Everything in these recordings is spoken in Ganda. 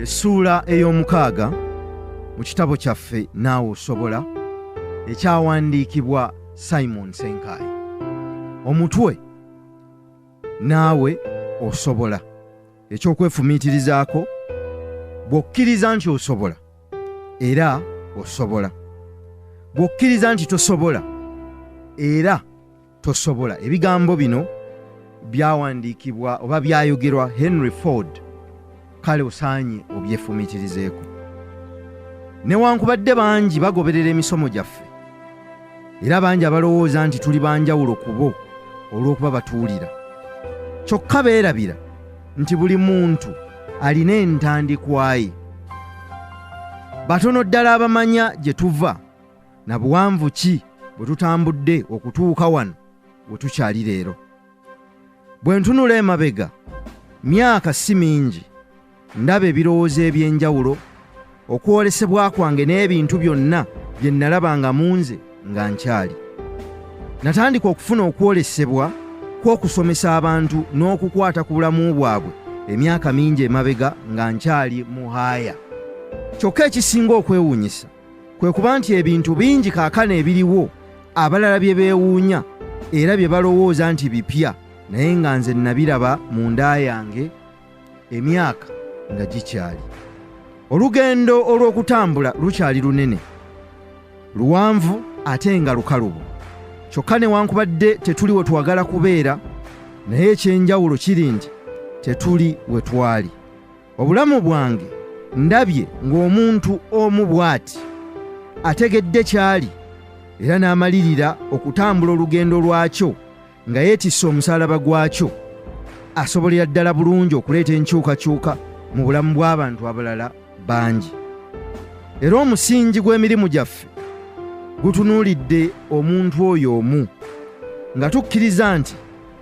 Essuula ey'omukaaga mu kitabo kyaffe Naawe Osobola ekyawandiikibwa Simon Senkaayi. Omutwe Naawe Osobola. Ekyokwefumiitirizaako, bw'okkiriza nti osobola era osobola. Bw'okkiriza nti tosobola era tosobola. Ebigambo bino byawandiikibwa oba byayogerwa Henry Ford. Kale osaanye obyefumiitirizeeko. Newankubadde bangi bagoberera emisomo gyaffe era bangi abalowooza nti tuli banjawulo ku bo olw'okuba batuwulira, kyokka beerabira nti buli muntu alina entandikwa ye. Batono ddala abamanya gye tuva na buwanvu ki bwe tutambudde okutuuka wano we tukyali leero. Bwe ntunula emabega, myaka si mingi, ndaba ebirowoozo eby'enjawulo, okwolesebwa kwange n'ebintu byonna bye nalabanga mu nze nga nkyali. Natandika okufuna okwolesebwa kw'okusomesa abantu n'okukwata ku bulamu bwabwe emyaka mingi emabega nga nkyali mu haaya. Kyokka ekisinga okwewuunyisa kwe kuba nti ebintu bingi kaakano ebiriwo abalala bye beewuunya era bye balowooza nti bipya, naye nga nze nabiraba mu nda yange emyaka nga gikyali. Olugendo olw'okutambula lukyali lunene, luwanvu ate nga lukalubo. Kyokka newankubadde tetuli we twagala kubeera, naye ekyenjawulo kiri nti tetuli we twali. Obulamu bwange ndabye ng'omuntu omu bw'ati ategedde kyali era n'amalirira okutambula olugendo lwakyo nga yeetisse omusaalaba gwakyo, asobolera ddala bulungi okuleeta enkyukakyuka mu bulamu bw'abantu abalala bangi. Era omusingi gw'emirimu gyaffe gutunuulidde omuntu oyo omu, nga tukkiriza nti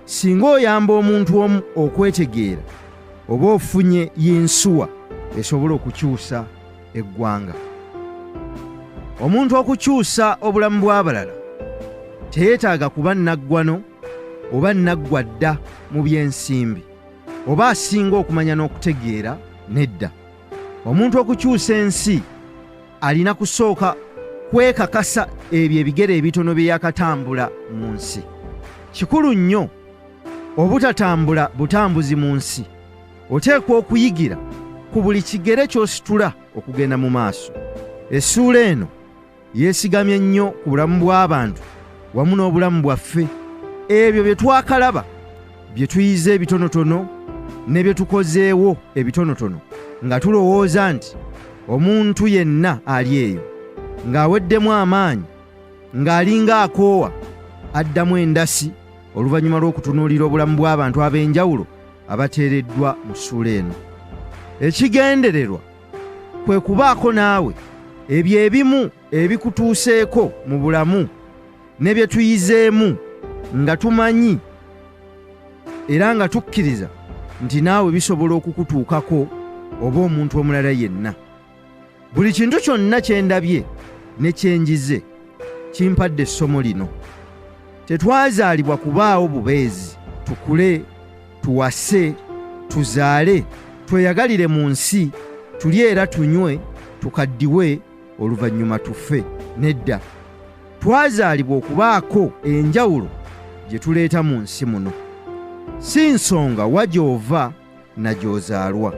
singa oyamba omuntu omu okwetegeera, oba ofunye y'ensuwa esobola okukyusa eggwanga. Omuntu okukyusa obulamu bw'abalala teyeetaaga kuba naggwano oba naggwa dda mu by'ensimbi, oba asinga okumanya n'okutegeera. Nedda. Omuntu okukyusa ensi alina kusooka kwekakasa ebyo ebigere ebitono bye yakatambula mu nsi. Kikulu nnyo obutatambula butambuzi mu nsi. Oteekwa okuyigira ku buli kigere ky'ositula okugenda mu maaso. Essuula eno yeesigamye nnyo ku bulamu bw'abantu wamu n'obulamu bwaffe, ebyo bye twakalaba, bye tuyize ebitonotono ne bye tukozeewo ebitonotono, nga tulowooza nti omuntu yenna ali eyo ng'aweddemu amaanyi, ng'alinga akoowa addamu endasi oluvannyuma lw'okutunuulira obulamu bw'abantu ab'enjawulo abateereddwa mu ssuula eno. Ekigendererwa kwe kubaako naawe ebyo ebimu ebikutuuseeko mu bulamu ne bye tuyizeemu nga tumanyi era nga tukkiriza nti naawe bisobola okukutuukako oba omuntu omulala yenna. Buli kintu kyonna kye ndabye ne kye njize kimpadde essomo lino. Tetwazaalibwa kubaawo bubeezi, tukule, tuwase, tuzaale, tweyagalire mu nsi, tulye era tunywe, tukaddiwe, oluvannyuma tufe. Nedda. Twazaalibwa okubaako enjawulo gye tuleeta mu nsi muno. Si nsonga wa gy'ova na gy'ozaalwa,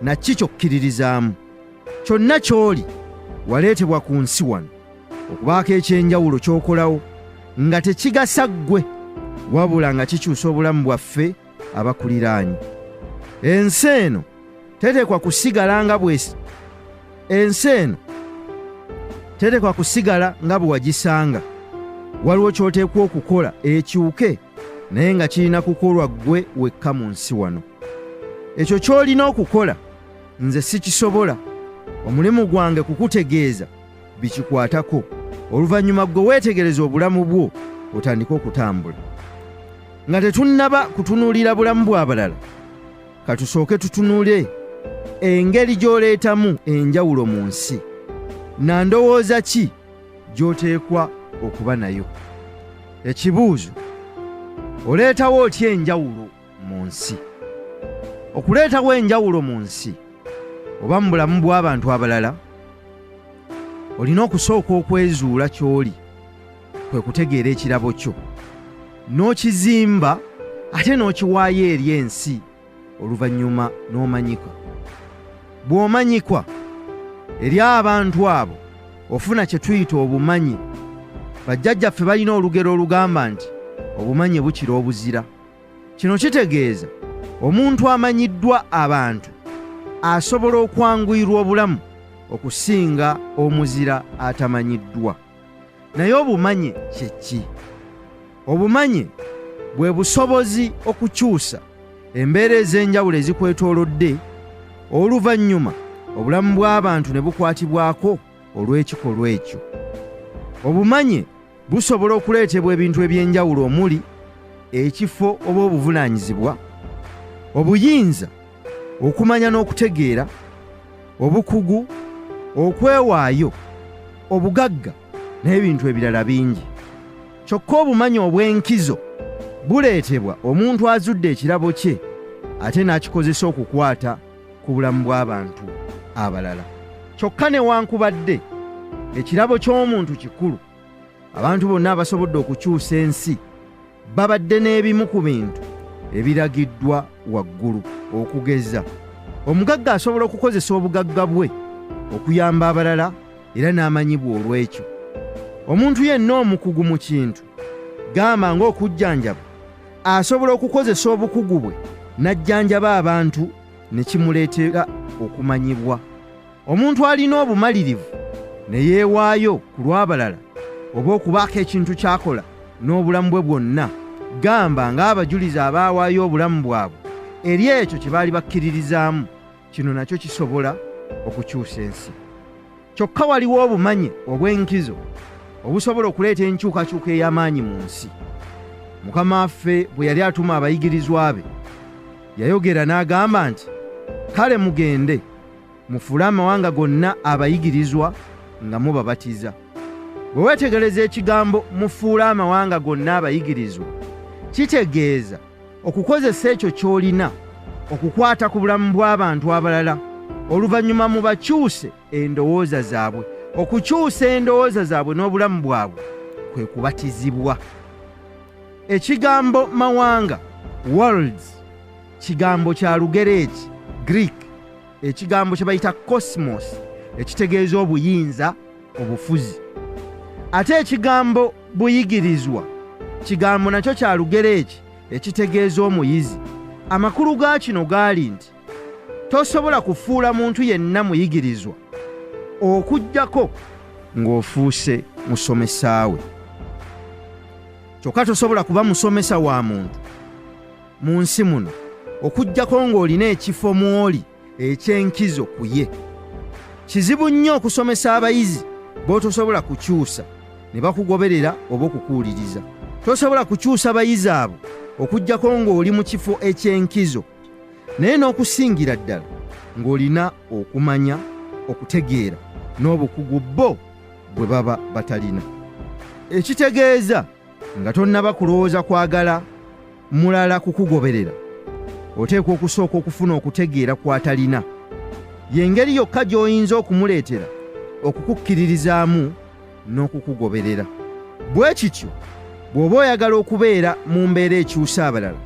na ki ky'okkiririzaamu. Kyonna ky'oli waleetebwa ku nsi wano okubaako ekyenjawulo ky'okolawo nga tekigasa ggwe, wabula nga kikyusa obulamu bwaffe abakuliraanye. Ensi eno teteekwa kusigala nga bwe wagisanga. Waliwo ky'oteekwa okukola ekyuke, naye nga kirina kukolwa ggwe wekka mu nsi wano. Ekyo ky'olina okukola nze sikisobola. Omulimu gwange kukutegeeza bikikwatako, oluvannyuma ggwe weetegereza obulamu bwo otandike okutambula. Nga tetunnaba kutunuulira bulamu bw'abalala, katusooke tutunuule engeri gy'oleetamu enjawulo mu nsi. Na ndowooza ki gy'oteekwa okuba nayo? Ekibuuzo: oleetawo otya enjawulo mu nsi? Okuleetawo enjawulo mu nsi oba mu bulamu bw'abantu abalala, olina okusooka okwezuula ky'oli, kwe kutegeera ekirabo kyo, n'okizimba ate n'okiwaayo eri ensi, oluvannyuma n'omanyika. Bw'omanyikwa, eri abantu abo ofuna kye tuyita obumanyi. Bajjajjaffe balina olugero olugamba nti obumanyi bukira obuzira. Kino kitegeeza omuntu amanyiddwa abantu asobola okwanguyirwa obulamu okusinga omuzira atamanyiddwa. Naye obumanyi kye ki? Obumanyi bwe busobozi okukyusa embeera ez'enjawulo ezikwetoolodde, oluvannyuma obulamu bw'abantu ne bukwatibwako olw'ekikolwa ekyo. Obumanyi busobola okuleetebwa ebintu eby'enjawulo omuli ekifo oba obuvunaanyizibwa, obuyinza, okumanya n'okutegeera, obukugu, okwewaayo, obugagga n'ebintu ebirala bingi. Kyokka obumanyi obw'enkizo buleetebwa omuntu azudde ekirabo kye ate n'akikozesa okukwata ku bulamu bw'abantu abalala. Kyokka newankubadde ekirabo ky'omuntu kikulu, abantu bonna abasobodde okukyusa ensi babadde n'ebimu ku bintu ebiragiddwa waggulu, okugeza omugagga asobola okukozesa obugagga bwe okuyamba abalala era n'amanyibwa olw'ekyo. Omuntu yenna omukugu mu kintu, gamba ng'okujjanjaba, asobola okukozesa obukugu bwe n'ajjanjaba abantu ne kimuleetera okumanyibwa. Omuntu alina obumalirivu ne yeewaayo ku lw'abalala oba okubaako ekintu ky'akola n'obulamu bwe bwonna, gamba ng'abajulizi abaawaayo obulamu bwabwe eri ekyo kye baali bakkiririzaamu, kino nakyo kisobola okukyusa ensi. Kyokka waliwo obumanyi obw'enkizo obusobola okuleeta enkyukakyuka ey'amaanyi mu nsi. Mukama waffe bwe yali atuma abayigirizwa be, yayogera n'agamba nti, kale mugende mufuule amawanga gonna abayigirizwa nga mubabatiza. Bwe weetegereza ekigambo mufuule amawanga gonna abayigirizwa, kitegeeza okukozesa ekyo ky'olina okukwata ku bulamu bw'abantu abalala, oluvannyuma mubakyuse endowooza zaabwe. Okukyusa endowooza zaabwe n'obulamu bwabwe kwe kubatizibwa. Ekigambo mawanga, worlds, kigambo kya Lugereegi, Greek, ekigambo kye bayita cosmos, ekitegeeza obuyinza, obufuzi. Ate ekigambo buyigirizwa, kigambo nakyo kya Lugereegi ekitegeeza omuyizi. Amakulu ga kino gaali nti tosobola kufuula muntu yenna muyigirizwa okuggyako ng'ofuuse musomesaawe. Kyokka tosobola kuba musomesa wa muntu mu nsi muno okuggyako ng'olina ekifo mw'oli eky'enkizo ku ye. Kizibu nnyo okusomesa abayizi b'otosobola kukyusa ne bakugoberera oba okukuwuliriza. Tosobola kukyusa abayizi abo okuggyako ng'oli mu kifo eky'enkizo, naye n'okusingira ddala ng'olina okumanya, okutegeera n'obukugu bo bwe baba batalina. Ekitegeeza nga tonnaba kulowooza kwagala mulala kukugoberera, oteekwa okusooka okufuna okutegeera kw'atalina. Y'engeri yokka gy'oyinza okumuleetera okukukkiririzaamu n'okukugoberera. Bwe kityo bw'oba oyagala okubeera mu mbeera ekyusa abalala,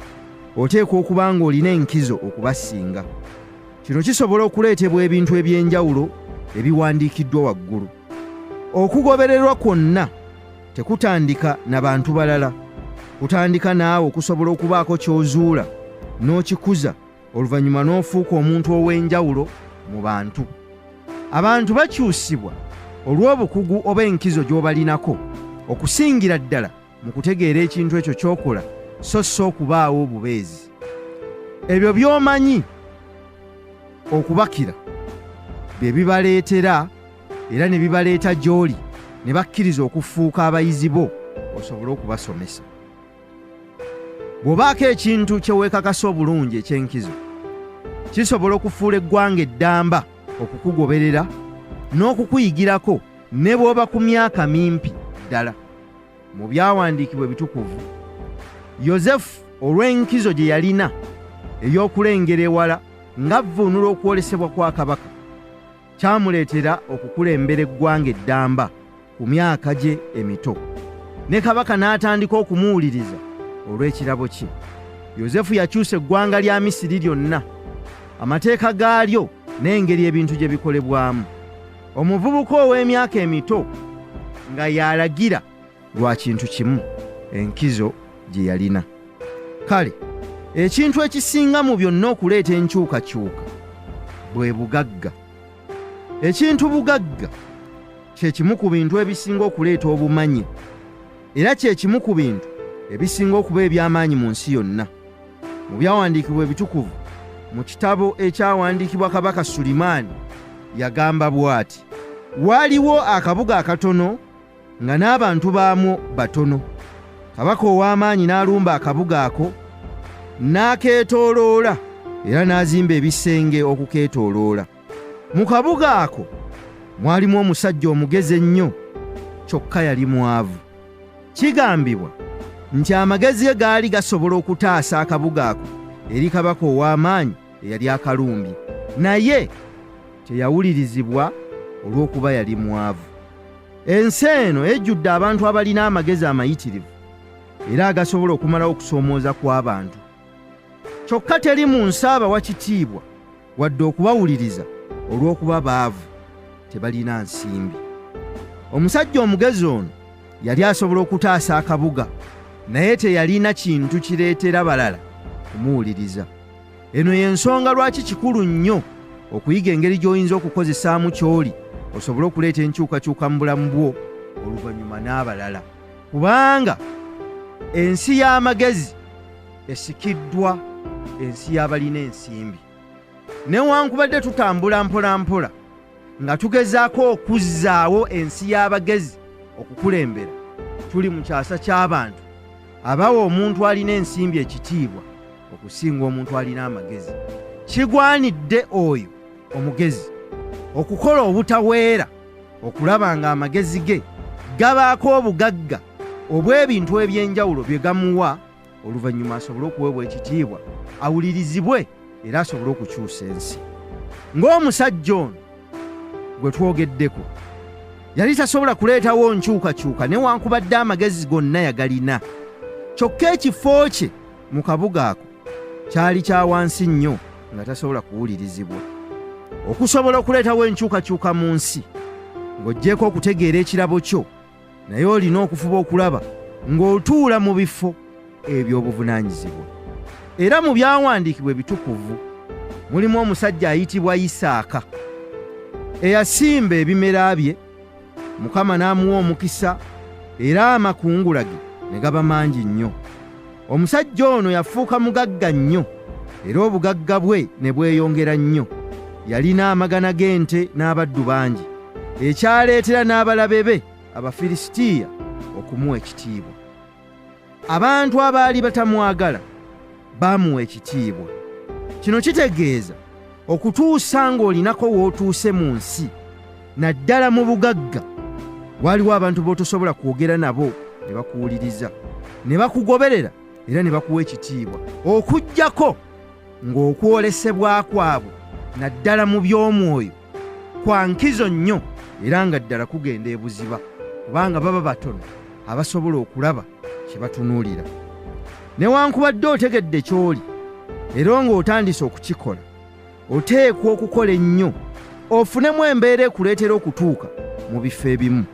oteekwa okuba ng'olina enkizo okubasinga. Kino kisobola okuleetebwa ebintu eby'enjawulo ebiwandiikiddwa waggulu. Okugobererwa kwonna tekutandika na bantu balala, kutandika naawe okusobola okubaako ky'ozuula n'okikuza, oluvannyuma n'ofuuka omuntu ow'enjawulo mu bantu. Abantu bakyusibwa olw'obukugu oba enkizo gy'obalinako, okusingira ddala mu kutegeera ekintu ekyo ky'okola, so si okubaawo obubeezi. Ebyo by'omanyi okubakira bye bibaleetera era ne bibaleeta gy'oli ne bakkiriza okufuuka abayizi bo osobole okubasomesa. Bw'obaako ekintu kye weekakasa obulungi eky'enkizo, kisobola okufuula eggwanga eddamba okukugoberera n'okukuyigirako ne bw'oba ku myaka mimpi ddala. Mu byawandiikibwa ebitukuvu, Yozefu olw'enkizo gye yalina ey'okulengera ewala ng'avvuunula okwolesebwa kwa kabaka, kyamuleetera okukulembera eggwanga eddamba ku myaka gye emito, ne kabaka n'atandika okumuwuliriza olw'ekirabo kye. Yozefu yakyusa eggwanga lya Misiri lyonna, amateeka gaalyo n'engeri ebintu gye bikolebwamu. Omuvubuka ow'emyaka emito nga y'alagira lwa kintu kimu, enkizo gye yalina. Kale, ekintu ekisinga mu byonna okuleeta enkyukakyuka bwe bugagga. Ekintu bugagga kye kimu ku bintu ebisinga okuleeta obumanyi, era kye kimu ku bintu ebisinga okuba eby'amaanyi mu nsi yonna. Mu byawandiikibwa ebitukuvu, mu kitabo ekyawandiikibwa kabaka Sulimaani, yagamba bw'ati: waaliwo akabuga akatono nga n'abantu baamwo batono. Kabaka ow'amaanyi n'alumba akabuga ako, n'akeetooloola era n'azimba ebisenge okukeetooloola. Mu kabuga ako mwalimu omusajja omugezi ennyo, kyokka yali mwavu. Kigambibwa nti amagezi ge gaali gasobola okutaasa akabuga ako eri kabaka ow'amaanyi eyali akalumbye, naye teyawulirizibwa olw'okuba yali mwavu. Ensi eno ejjudde abantu abalina amagezi amayitirivu era agasobola okumalawo okusoomooza kw'abantu, kyokka teri mu nsi abawa kitiibwa wadde okubawuliriza olw'okuba baavu, tebalina nsimbi. Omusajja omugezi ono yali asobola okutaasa akabuga, naye teyalina kintu kireetera balala kumuwuliriza. Eno y'ensonga lwaki kikulu nnyo okuyiga engeri gy'oyinza okukozesaamu ky'oli osobole okuleeta enkyukakyuka mu bulamu bwo oluvannyuma n'abalala. Kubanga ensi y'amagezi esikiddwa ensi y'abalina ensimbi. Newankubadde tutambula mpola mpola nga tugezaako okuzzaawo ensi y'abagezi okukulembera, tuli mu kyasa ky'abantu abawa omuntu alina ensimbi ekitiibwa okusinga omuntu alina amagezi. Kigwanidde oyo omugezi okukola obutaweera okulaba nga amagezi ge gabaako obugagga obw'ebintu eby'enjawulo bye gamuwa, oluvannyuma asobole okuweebwa ekitiibwa, awulirizibwe era asobole okukyusa ensi. Ng'omusajja ono gwe twogeddeko, yali tasobola kuleetawo nkyukakyuka newankubadde amagezi gonna yagalina, kyokka ekifo kye mu kabuga ako kyali kya wansi nnyo nga tasobola kuwulirizibwa. Okusobola okuleetawo enkyukakyuka mu nsi ng'oggyeko okutegeera ekirabo kyo, naye olina okufuba okulaba ng'otuula mu bifo eby'obuvunaanyizibwa. Era mu byawandiikibwa ebitukuvu mulimu omusajja ayitibwa Isaaka eyasimba ebimera bye, Mukama n'amuwa omukisa era amakungula ge ne gaba mangi nnyo. Omusajja ono yafuuka mugagga nnyo era obugagga bwe ne bweyongera nnyo. Yalina amagana g'ente n'abaddu bangi, ekyaleetera n'abalabe be Abafilisitiya okumuwa ekitiibwa. Abantu abaali batamwagala baamuwa ekitiibwa. Kino kitegeeza okutuusa ng'olinako w'otuuse mu nsi, naddala mu bugagga, waliwo abantu b'otosobola kwogera nabo ne bakuwuliriza, ne bakugoberera era ne bakuwa ekitiibwa, okuggyako ng'okwolesebwa kwabwe naddala mu by'omwoyo kwa nkizo nnyo era nga ddala kugenda ebuziba, kubanga baba batono abasobola okulaba kye batunuulira. Newankubadde otegedde ky'oli era ng'otandise okukikola, oteekwa okukola ennyo ofunemu embeera ekuleetera okutuuka mu bifo ebimu.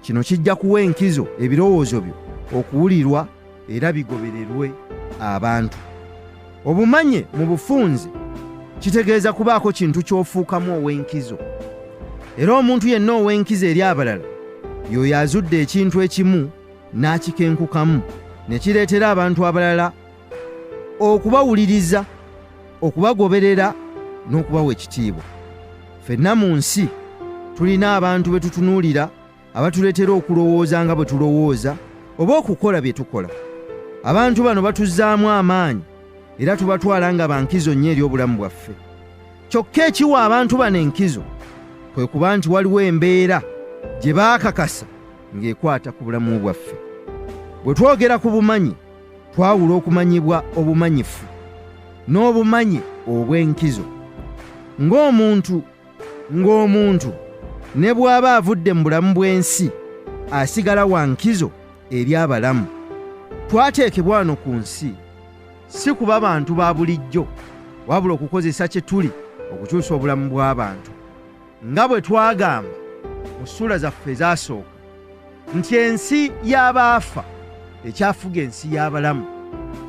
Kino kijja kuwa enkizo ebirowoozo byo okuwulirwa era bigobererwe abantu. Obumanye mu bufunze kitegeeza kubaako kintu ky'ofuukamu ow'enkizo, era omuntu yenna ow'enkizo eri abalala y'oyo azudde ekintu ekimu n'akikenkukamu ne kireetera abantu abalala okubawuliriza, okubagoberera n'okubawa ekitiibwa. Ffenna mu nsi tulina abantu be tutunuulira abatuleetera okulowooza nga bwe tulowooza oba okukola bye tukola. Abantu bano batuzzaamu amaanyi era tubatwala nga bankizo nnyo eri obulamu bwaffe. Kyokka ekiwa abantu bano enkizo kwe kuba nti waliwo embeera gye baakakasa ng'ekwata ku bulamu bwaffe. Bwe twogera ku bumanyi, twawula okumanyibwa obumanyifu n'obumanyi obw'enkizo. Ng'omuntu ng'omuntu ne bw'aba avudde mu bulamu bw'ensi asigala wa nkizo eri abalamu. Twateekebwa wano ku nsi si kuba bantu ba bulijjo, wabula okukozesa kye tuli okukyusa obulamu bw'abantu. Nga bwe twagamba mu ssuula zaffe ezaasooka nti ensi y'abaafa ekyafuga ensi y'abalamu,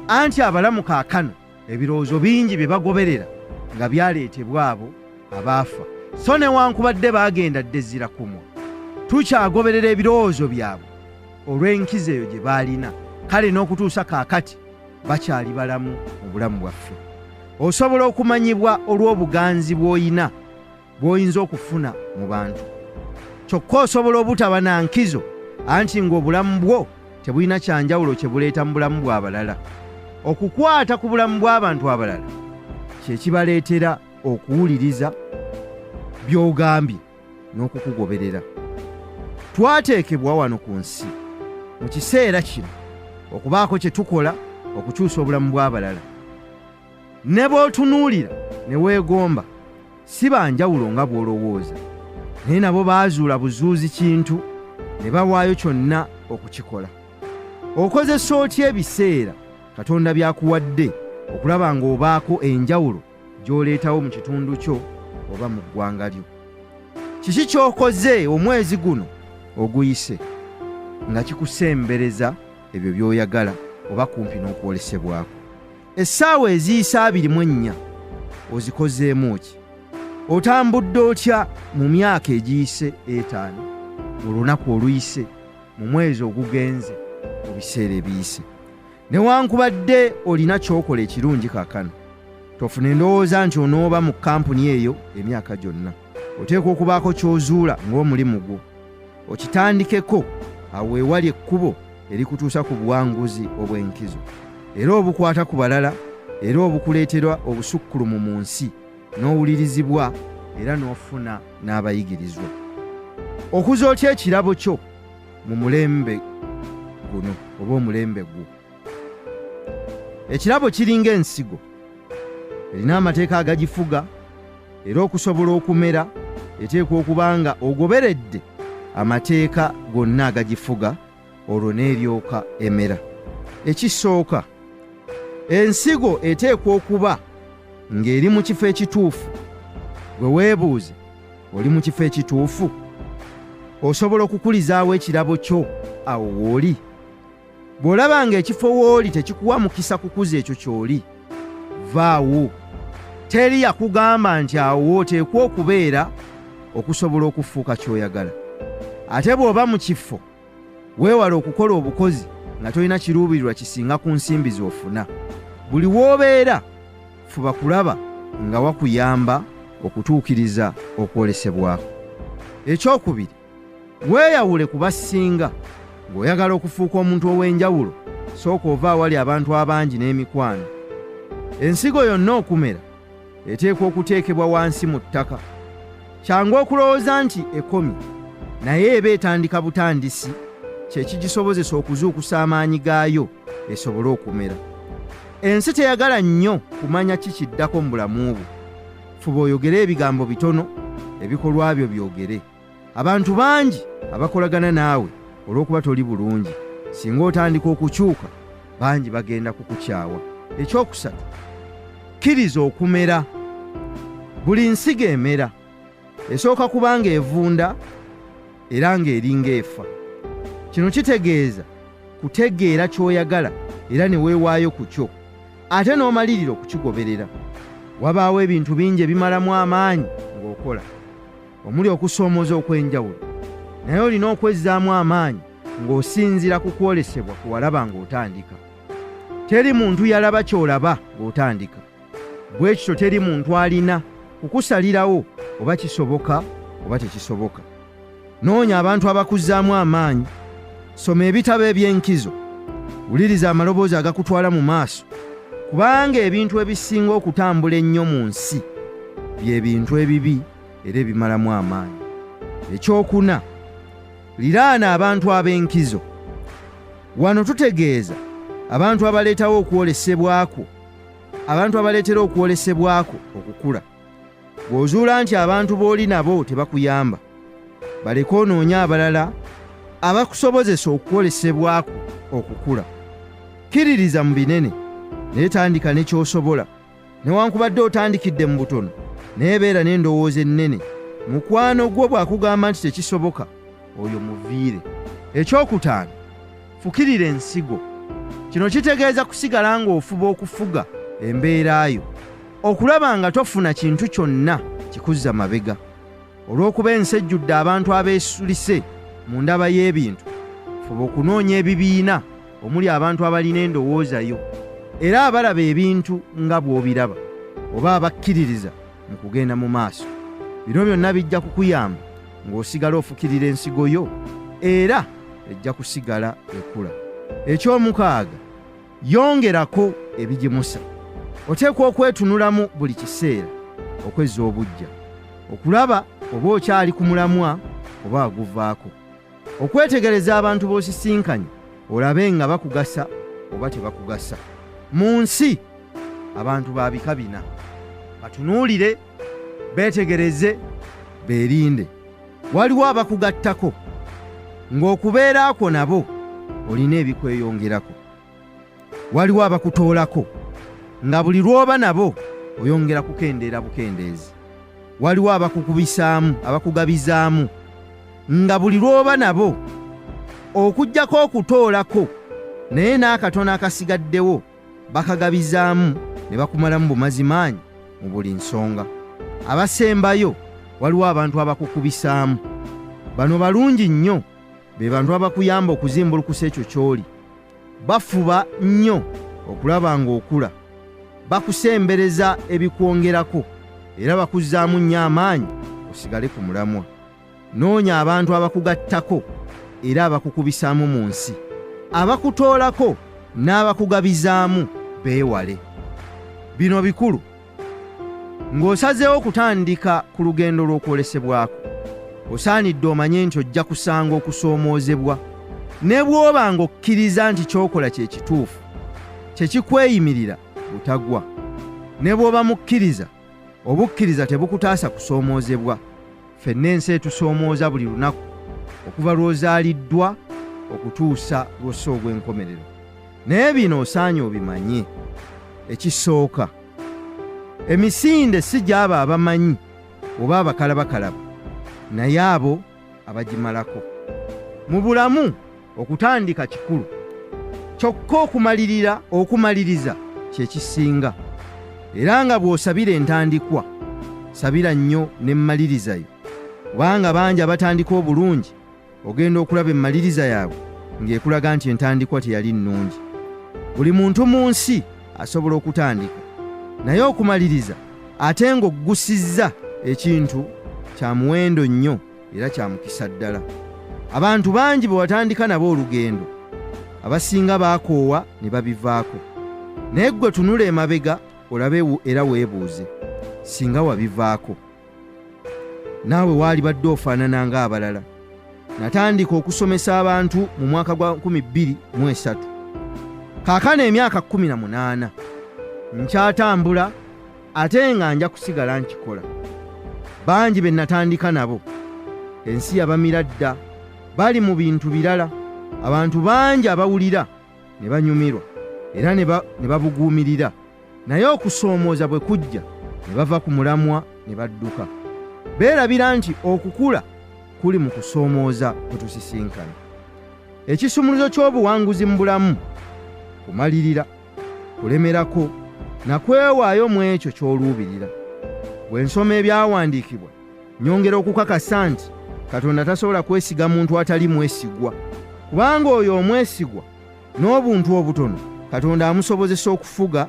anti abalamu kaakano ebirowoozo bingi bye bagoberera nga byaleetebwa abo abaafa, so newankubadde baagenda ddezira kumwa, tukyagoberera ebirowoozo byabwe olw'enkizo eyo gye baalina. Kale n'okutuusa kaakati bakyali balamu mu bulamu bwaffe. Osobola okumanyibwa olw'obuganzi bw'oyina bw'oyinza okufuna mu bantu, kyokka osobola obutaba na nkizo anti ng'obulamu bwo tebulina kyanjawulo kye buleeta mu bulamu bw'abalala. Okukwata ku bulamu bw'abantu abalala kye kibaleetera okuwuliriza by'ogambye n'okukugoberera. Twateekebwa wano ku nsi mu kiseera kino okubaako kye tukola okukyusa obulamu bw'abalala. Ne b'otunuulira ne weegomba si banjawulo nga bw'olowooza, naye nabo baazuula buzuuzi kintu ne bawaayo kyonna okukikola. Okozesa otya ebiseera Katonda by'akuwadde okulaba ng'obaako enjawulo gy'oleetawo mu kitundu kyo oba mu ggwanga lyo? Kiki ky'okoze omwezi guno oguyise nga kikusembereza ebyo by'oyagala oba kumpi n'okwolesebwako? Essaawa eziyise 24 ozikozeemu ki? Otambudde otya mu myaka egiyise 5, mu lunaku oluyise, mu mwezi ogugenze, mu biseera ebiyise? Newankubadde olina ky'okola ekirungi kaakano, tofuna endowooza nti onooba mu kampuni eyo emyaka gyonna. Oteekwa okubaako ky'ozuula ng'omulimu gwo, okitandikeko awo weewali ekkubo erikutuusa ku buwanguzi obw'enkizo, era obukwata ku balala, era obukuleetera obusukkulumu mu nsi, n'owulirizibwa era n'ofuna n'abayigirizwa. Okuza otya ekirabo kyo mu mulembe guno oba omulembe gwo? Ekirabo kiringa ensigo, erina amateeka agagifuga, era okusobola okumera eteekwa okuba nga ogoberedde amateeka gonna agagifuga, olwo n'eryoka emera. Ekisooka, ensigo eteekwa okuba ng'eri mu kifo ekituufu. Gwe weebuuze, oli mu kifo ekituufu? Osobola okukulizaawo ekirabo kyo awo w'oli? Bw'olaba ng'ekifo w'oli tekikuwa mukisa kukuza ekyo ky'oli, vaawo. Teri yakugamba nti awo oteekwa okubeera okusobola okufuuka ky'oyagala. Ate bw'oba mu kifo, weewala okukola obukozi nga tolina kiruubirirwa kisinga ku nsimbi z'ofuna. Buli w'obeera fuba kulaba nga wakuyamba okutuukiriza okwolesebwako. Ekyokubiri, weeyawule ku basinga. Ng'oyagala okufuuka omuntu ow'enjawulo, sooka ova awali abantu abangi n'emikwano. Ensigo yonna okumera eteekwa okuteekebwa wansi mu ttaka. Kyangu okulowooza nti ekomye, naye eba etandika butandisi, kye kigisobozesa okuzuukusa amaanyi gaayo esobole okumera. Ensi teyagala nnyo kumanya kikiddako mu bulamu bwo. Fuba oyogere ebigambo bitono, ebikolwa byo byogere. Abantu bangi abakolagana naawe olw'okuba toli bulungi. Singa otandika okukyuka, bangi bagenda kukukyawa. Ekyokusatu, kkiriza okumera. Buli nsigo emera. Esooka kuba ng'evunda era ng'eringa efa. Kino kitegeeza kutegeera ky'oyagala era ne weewaayo ku kyo, ate n'omalirira okukigoberera. Wabaawo ebintu bingi ebimalamu amaanyi ng'okola, omuli okusoomooza okw'enjawulo, naye olina okwezzaamu amaanyi ng'osinziira ku kwolesebwa kwe walaba ng'otandika. Teri muntu yalaba ky'olaba ng'otandika. Bwe kityo teri muntu alina kukusalirawo oba kisoboka oba tekisoboka. Noonya abantu abakuzzaamu amaanyi. Soma ebitabo eby'enkizo. Wuliriza amaloboozi agakutwala mu maaso, kubanga ebintu ebisinga okutambula ennyo mu nsi bye bintu ebibi era ebimalamu amaanyi. Ekyokuna, liraana abantu ab'enkizo. Wano tutegeeza abantu abaleetawo okwolesebwako, abantu abaleetera okwolesebwako okukula. bw'ozuula nti abantu b'oli nabo tebakuyamba, baleke onoonya abalala abakusobozesa okukolesebwako okukula. Kkiririza mu binene, naye tandika ne ky'osobola. Newankubadde otandikidde mu butono, naye beera n'endowooza ennene. Mukwano gwo bw'akugamba nti tekisoboka, oyo muviire. Ekyokutaano, fukirira ensigo. Kino kitegeeza kusigala ng'ofuba okufuga embeera yo, okulaba nga tofuna kintu kyonna kikuzza mabega. Olw'okuba ensi ejjudde abantu abeesulise mu ndaba y'ebintu, fuba okunoonya ebibiina omuli abantu abalina endowooza yo, era abalaba ebintu nga bw'obiraba, oba abakkiririza mu kugenda mu maaso. Bino byonna bijja kukuyamba ng'osigala ofukirira ensigo yo, era ejja kusigala ekula. Ekyomukaaga, yongerako ebigimusa. Oteekwa okwetunulamu buli kiseera okwezza obujja, okulaba oba okyali ku mulamwa oba aguvaako, okwetegereza abantu b'osisinkanye olabe nga bakugasa oba tebakugasa. Mu nsi abantu ba bika bina, batunuulire, beetegereze, beerinde. Waliwo abakugattako, ng'okubeeraako nabo olina ebikweyongerako. Waliwo abakutoolako, nga buli lw'oba nabo oyongera kukendeera bukendeezi. Waliwo abakugabizaamu, nga buli lw'oba nabo okuggyako okutoolako, naye n'akatono akasigaddewo bakagabizaamu ne bakumalamu bumazimaanyi mu buli nsonga. Abasembayo, waliwo abantu abakukubisaamu. Bano balungi nnyo, be bantu abakuyamba okuzimbulukusa ekyo ky'oli. Bafuba nnyo okulaba ng'okula, bakusembereza ebikwongerako, era bakuzzaamu nnyo amaanyi osigale ku mulamwa. Noonya abantu abakugattako era abakukubisaamu mu nsi. Abakutoolako n'abakugabizaamu beewale. Bino bikulu. Ng'osazeewo okutandika ku lugendo lw'okwolesebwako, osaanidde omanye nti ojja kusanga okusoomoozebwa. Ne bw'oba ng'okkiriza nti ky'okola kye kituufu, kyekikweyimirira butagwa. Ne bw'oba mukkiriza, obukkiriza tebukutaasa kusoomoozebwa. Ffenna ensi etusoomooza buli lunaku, okuva lw'ozaaliddwa okutuusa lw'ossa ogw'enkomerero. Naye bino osaanye obimanye. Ekisooka, emisinde si gy'abo abamanyi oba abakalabakalaba, naye abo abagimalako. Mu bulamu okutandika kikulu, kyokka okumaliriza kye kisinga. Era nga bw'osabira entandikwa, sabira nnyo n'emmaliriza yo. Kubanga bangi abatandika obulungi, ogenda okulaba emmaliriza yaabwe ng'ekulaga nti entandikwa teyali nnungi. Buli muntu mu nsi asobola okutandika, naye okumaliriza ate ng'oggusizza ekintu kya muwendo nnyo era kya mukisa ddala. Abantu bangi bwe watandika nabo olugendo, abasinga baakoowa ne babivaako. Naye ggwe tunula emabega olabe era weebuuze, singa wabivaako, naawe waali badde ofaanana ng'abalala. Natandika okusomesa abantu mu mwaka gwa 2003. Kaakano emyaka 18 nkyatambula, ate nga nja kusigala nkikola. Bangi be natandika nabo, ensi yabamira dda, bali mu bintu birala. Abantu bangi abawulira ne banyumirwa era ne babuguumirira, naye okusoomooza bwe kujja ne bava ku mulamwa ne badduka. Beerabira nti okukula kuli mu kusoomooza kwe tusisinkana. Ekisumuluzo ky'obuwanguzi mu bulamu kumalirira, kulemerako na kwewaayo mu ekyo ky'oluubirira. Bwe nsoma ebyawandiikibwa, nyongera okukakasa nti Katonda tasobola kwesiga muntu atali mwesigwa, kubanga oyo omwesigwa n'obuntu obutono Katonda amusobozesa okufuga,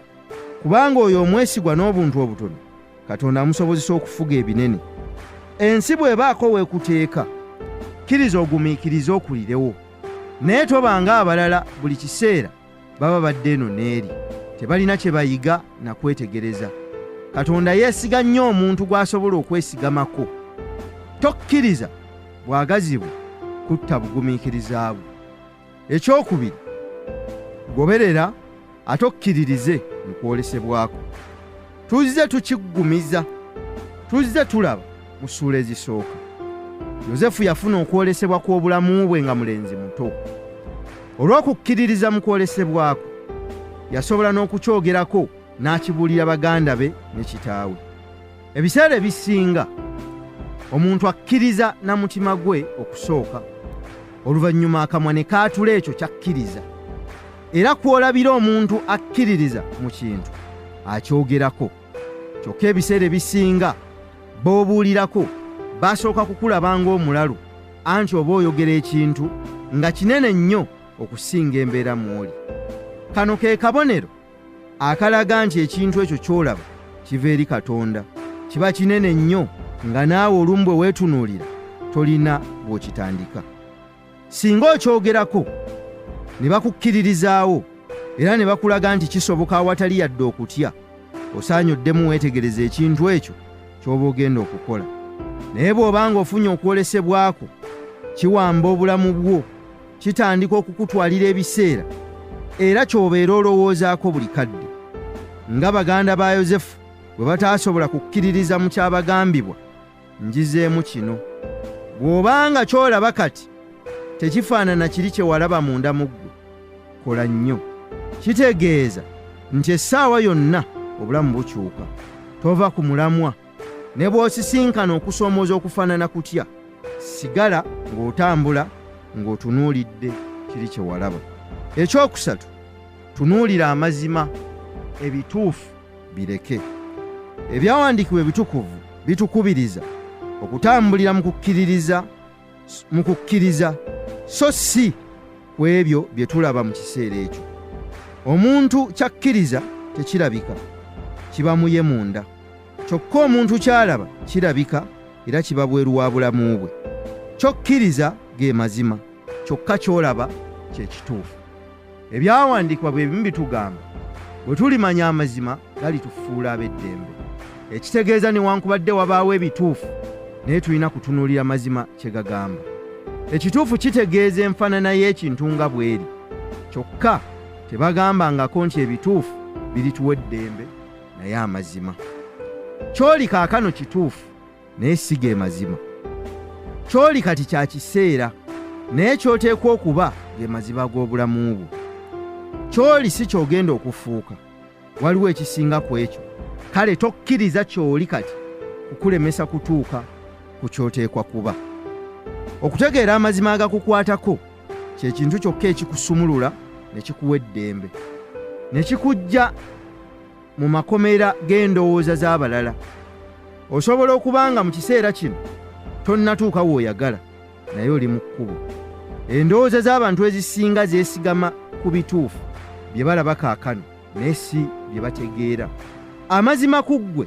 kubanga oyo omwesigwa n'obuntu obutono Katonda amusobozesa okufuga ebinene. Ensi bw'ebaako weekuteeka, kkiriza ogumiikirize okulirewo, naye tobanga abalala buli kiseera baba badde eno n'eri, tebalina kye bayiga na kwetegereza. Katonda yeesiga nnyo omuntu gw'asobola okwesigamako. Tokkiriza bwagazi bwe kutta bugumiikiriza bwe. Ekyokubiri, goberera ate okkiririze mu kwolesebwako. Tuzze tukiggumiza Tuzze tulaba mu ssuula ezisooka. Yozefu yafuna okwolesebwa kw'obulamu bwe nga mulenzi muto. Olw'okukkiririza mu kwolesebwako, yasobola n'okukyogerako n'akibuulira baganda be ne kitaawe. Ebiseera ebisinga omuntu akkiriza na mutima gwe okusooka, oluvannyuma akamwa ne kaatula ekyo kyakkiriza. Era kw'olabira omuntu akkiririza mu kintu akyogerako. Kyokka ebiseera ebisinga b'obuulirako basooka kukulaba ng'omulalu, anti oba oyogera ekintu nga kinene nnyo okusinga embeera mw'oli. Kano ke kabonero akalaga nti ekintu ekyo ky'olaba kiva eri Katonda, kiba kinene nnyo nga naawe olumu bwe weetunuulira tolina bw'okitandika. Singa okyogerako ne bakukkiririzaawo era ne bakulaga nti kisoboka awatali yadde okutya, osaanye oddemu weetegereza ekintu ekyo ky'oba ogenda okukola. Naye bw'obanga ofunye okwolesebwako, kiwamba obulamu bwo, kitandika okukutwalira ebiseera, era ky'obeera olowoozaako buli kadde. Nga baganda ba Yozefu bwe bataasobola kukkiririza mu kyabagambibwa, njizeemu kino: bw'obanga ky'olaba kati tekifaanana kiri kye walaba munda mu ggwe, kola nnyo. Kitegeeza nti essaawa yonna obulamu bukyuka. Tova ku mulamwa, ne bw'osisinkana okusoomooza okufaanana kutya, sigala ng'otambula ng'otunuulidde kiri kye walaba. Ekyokusatu, tunuulira amazima, ebituufu bireke. Ebyawandiikibwa ebitukuvu bitukubiriza okutambulira mu kukkiriza, so si ku ebyo bye tulaba mu kiseera ekyo. Omuntu kyakkiriza tekirabika, kiba muye munda. Kyokka omuntu kyalaba kirabika era kiba bweru wa bulamu bwe. Kyokkiriza ge mazima, kyokka ky'olaba kye kituufu. Ebyawandiikibwa bwe bimu bitugamba bwe tulimanya amazima galitufuula ab'eddembe. Ekitegeeza newankubadde wabaawo ebituufu, naye tulina kutunuulira mazima kye gagamba. Ekituufu kitegeeza enfaanana y'ekintu nga bw'eri, kyokka tebagambangako nti ebituufu birituwa eddembe, naye amazima. Ky'oli kaakano kituufu, naye si ge mazima. Ky'oli kati kya kiseera, naye ky'oteekwa okuba ge mazima g'obulamu bwo. Ky'oli si ky'ogenda okufuuka, waliwo ekisinga ku ekyo. Kale tokkiriza ky'oli kati kukulemesa kutuuka ku ky'oteekwa kuba. Okutegeera amazima agakukwatako kye kintu kyokka ekikusumulula ne kikuwa eddembe, ne kikujja mu makomera g'endowooza z'abalala. Osobola okuba nga mu kiseera kino tonnatuuka w'oyagala, naye oli mu kkubo. Endowooza z'abantu ezisinga zeesigama ku bituufu bye balaba kaakano, naye si bye bategeera. Amazima ku ggwe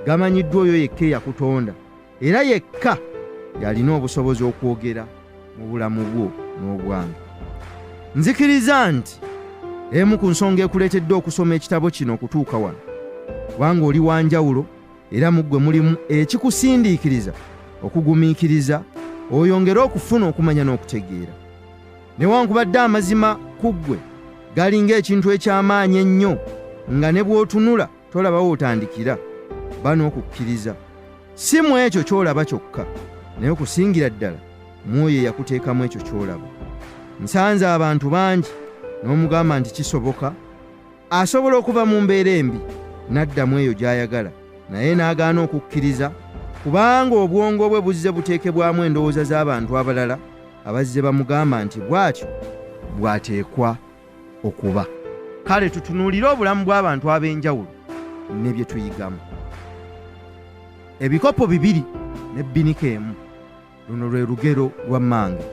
gamanyiddwa oyo yekka eyakutonda, era yekka y'alina obusobozi okwogera mu bulamu bwo n'obwange. Nzikiriza nti emu ku nsonga ekuleetedde okusoma ekitabo kino okutuuka wano, kubanga oli wa njawulo era mu ggwe mulimu ekikusindiikiriza okugumiikiriza oyongere okufuna okumanya n'okutegeera. Newankubadde amazima ku ggwe gali ng'ekintu eky'amaanyi ennyo, nga ne bw'otunula tolabawo otandikira, bano okukkiriza. Si mu ekyo ky'olaba kyokka, naye okusingira ddala Mwoyo yakuteekamu ekyo ky'olaba. Nsanze abantu bangi n'omugamba nti kisoboka, asobola okuva mu mbeera embi n'addamu eyo gy'ayagala, naye n'agaana okukkiriza, kubanga obwongo bwe buzze buteekebwamu endowooza z'abantu abalala abazze bamugamba nti bw'atyo bw'ateekwa okuba. Kale tutunuulire obulamu bw'abantu ab'enjawulo ne bye tuyigamu. Ebikopo 2 n'ebbinika 1, luno lwe lugero lwa mmange.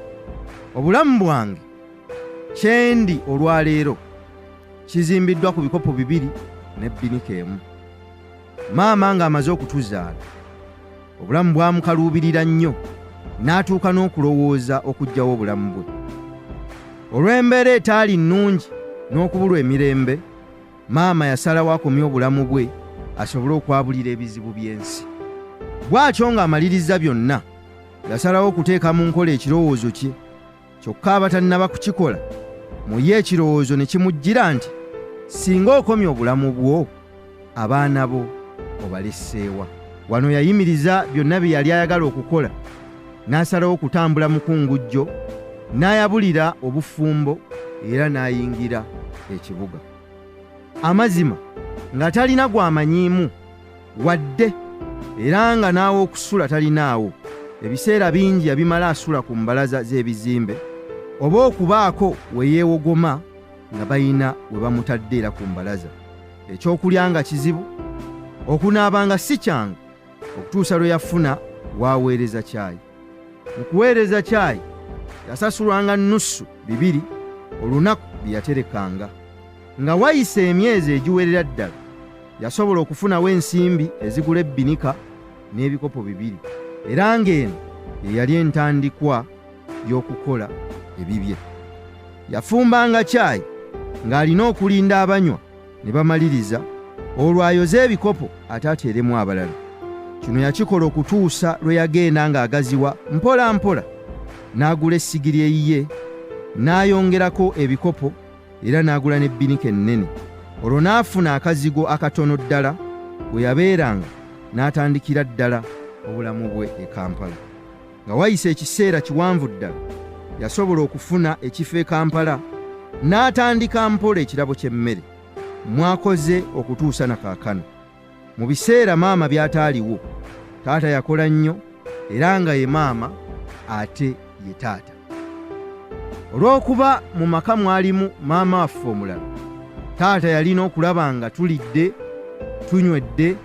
Obulamu bwange kyendi olwaleero kizimbiddwa ku bikopo 2 n'ebbinika 1. Maama ng'amaze okutuzaala, obulamu bwamukaluubirira nnyo, n'atuuka n'okulowooza okuggyawo obulamu bwe. Olw'embeera etaali nnungi n'okubulwa emirembe, maama yasalawo akomye obulamu bwe asobole okwabulira ebizibu by'ensi. Bw'atyo ng'amaliriza byonna, yasalawo okuteeka mu nkola ekirowoozo kye, kyokka abatannaba kukikola, mu ye ekirowoozo ne kimujjira nti singa okomye obulamu bwo, abaana bo obalesseewa. Wano yayimiriza byonna bye yali ayagala okukola, n'asalawo okutambula mu kungujjo, n'ayabulira obufumbo era n'ayingira ekibuga. Amazima nga talina gw'amanyiimu wadde era nga n'awo okusula talinaawo. Ebiseera bingi yabimala asula ku mbalaza z'ebizimbe oba okubaako we yeewogoma nga bayina we bamutadde era ku mbalaza. Ekyokulya nga kizibu, okunaaba nga si kyangu, okutuusa lwe yafuna w'aweereza caayi. Mu kuweereza caayi yasasulwanga nnusu 2 olunaku bye yaterekanga. Nga wayise emyezi egiwerera ddala yasobola okufunawo ensimbi ezigula ebbinika n'ebikopo 2, era ng'eno ye yali entandikwa y'okukola ebibye. Yafumbanga caayi ng'alina okulinda abanywa ne bamaliriza, olwo ayoze ebikopo ate ateeremu abalala. Kino yakikola okutuusa lwe yagenda ng'agaziwa mpola mpola, n'agula essigiri eyiye, n'ayongerako ebikopo era n'agula n'ebbinika ennene. Olwo n'afuna akazigo akatono ddala bwe yabeeranga, n'atandikira ddala obulamu bwe e Kampala. Nga wayise ekiseera kiwanvu ddala yasobola okufuna ekifo e Kampala, n'atandika mpola ekirabo ky'emmere. Mwakoze okutuusa na kaakano. Mu biseera maama by'ataaliwo, taata yakola nnyo era nga ye maama ate ye taata. Olw'okuba mu maka mwalimu maama waffe omulala, taata yalina okulaba nga tulidde, tunywedde,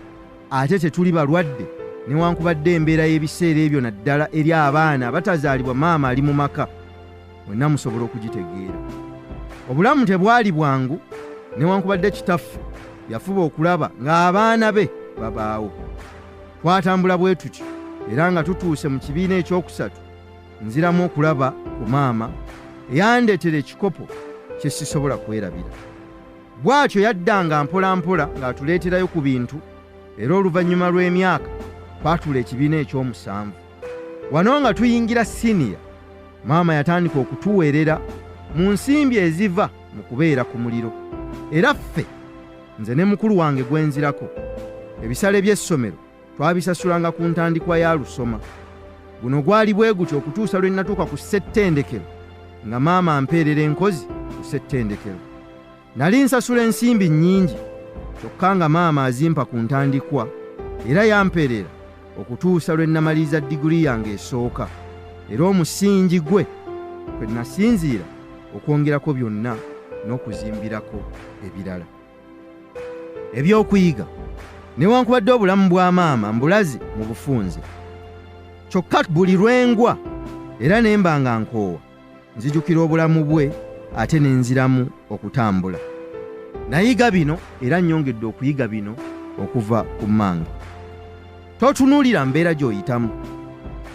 ate tetuli balwadde, newankubadde embeera y'ebiseera ebyo naddala eri abaana abatazaalibwa maama ali mu maka, mwenna musobola okugitegeera. Obulamu tebwali bwangu, newankubadde kitaffe yafuba okulaba ng'abaana be babaawo. Twatambula bwe tutyo era nga tutuuse mu kibiina ekyokusatu, nziramu okulaba ku maama eyandeetera ekikopo kye sisobola kwerabira. Bw'atyo yaddanga mpola mpola ng'atuleeterayo ku bintu, era oluvannyuma lw'emyaka twatuula ekibiina ekyomusanvu. Wano nga tuyingira siniya, maama yatandika okutuweerera mu nsimbi eziva mu kubeera ku muliro. Era ffe, nze ne mukulu wange gwe nzirako, ebisale by'essomero twabisasulanga ku ntandikwa ya lusoma. Guno gwali bwe gutyo okutuusa lwe natuuka ku ssettendekero, nga maama ampeerera enkozi ku ssettendekero. Nali nsasula ensimbi nnyingi, kyokka nga maama azimpa ku ntandikwa, era yampeerera okutuusa lwe namaliriza diguli yange esooka, era omusingi gwe kwe nasinziira okwongerako byonna n'okuzimbirako ebirala. Ebyokuyiga newankubadde obulamu bwa maama mbulaze mu bufunze, kyokka buli lwengwa era nemba nga nkoowa, nzijukira obulamu bwe ate nenziramu okutambula. Nayiga bino era nnyongedde okuyiga bino okuva ku mmange. Totunuulira mbeera gy'oyitamu,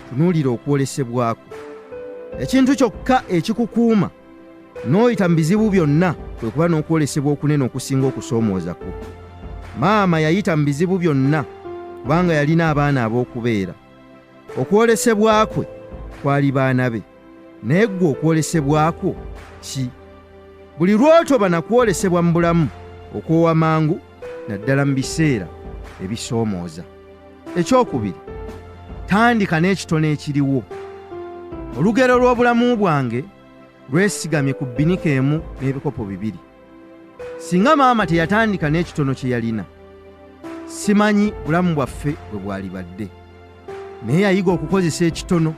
tunuulira okwolesebwako. Ekintu kyokka ekikukuuma n'oyita mu bizibu byonna kwe kuba n'okwolesebwa okunene okusinga okusoomoozako. Maama yayita mu bizibu byonna kubanga yalina abaana ab'okubeera. Okwolesebwa kwe kwali baana be, naye ggwe okwolesebwako ki? Buli lw'otoba na kwolesebwa mu bulamu okwowa mangu, naddala mu biseera ebisoomooza. Ekyokubiri, tandika n'ekitono ekiriwo. Olugero lw'obulamu bwange lwesigamye ku bbinika emu n'ebikopo 2. Singa maama teyatandika n'ekitono kye yalina, simanyi bulamu bwaffe bwe bwalibadde. Naye yayiga okukozesa ekitono,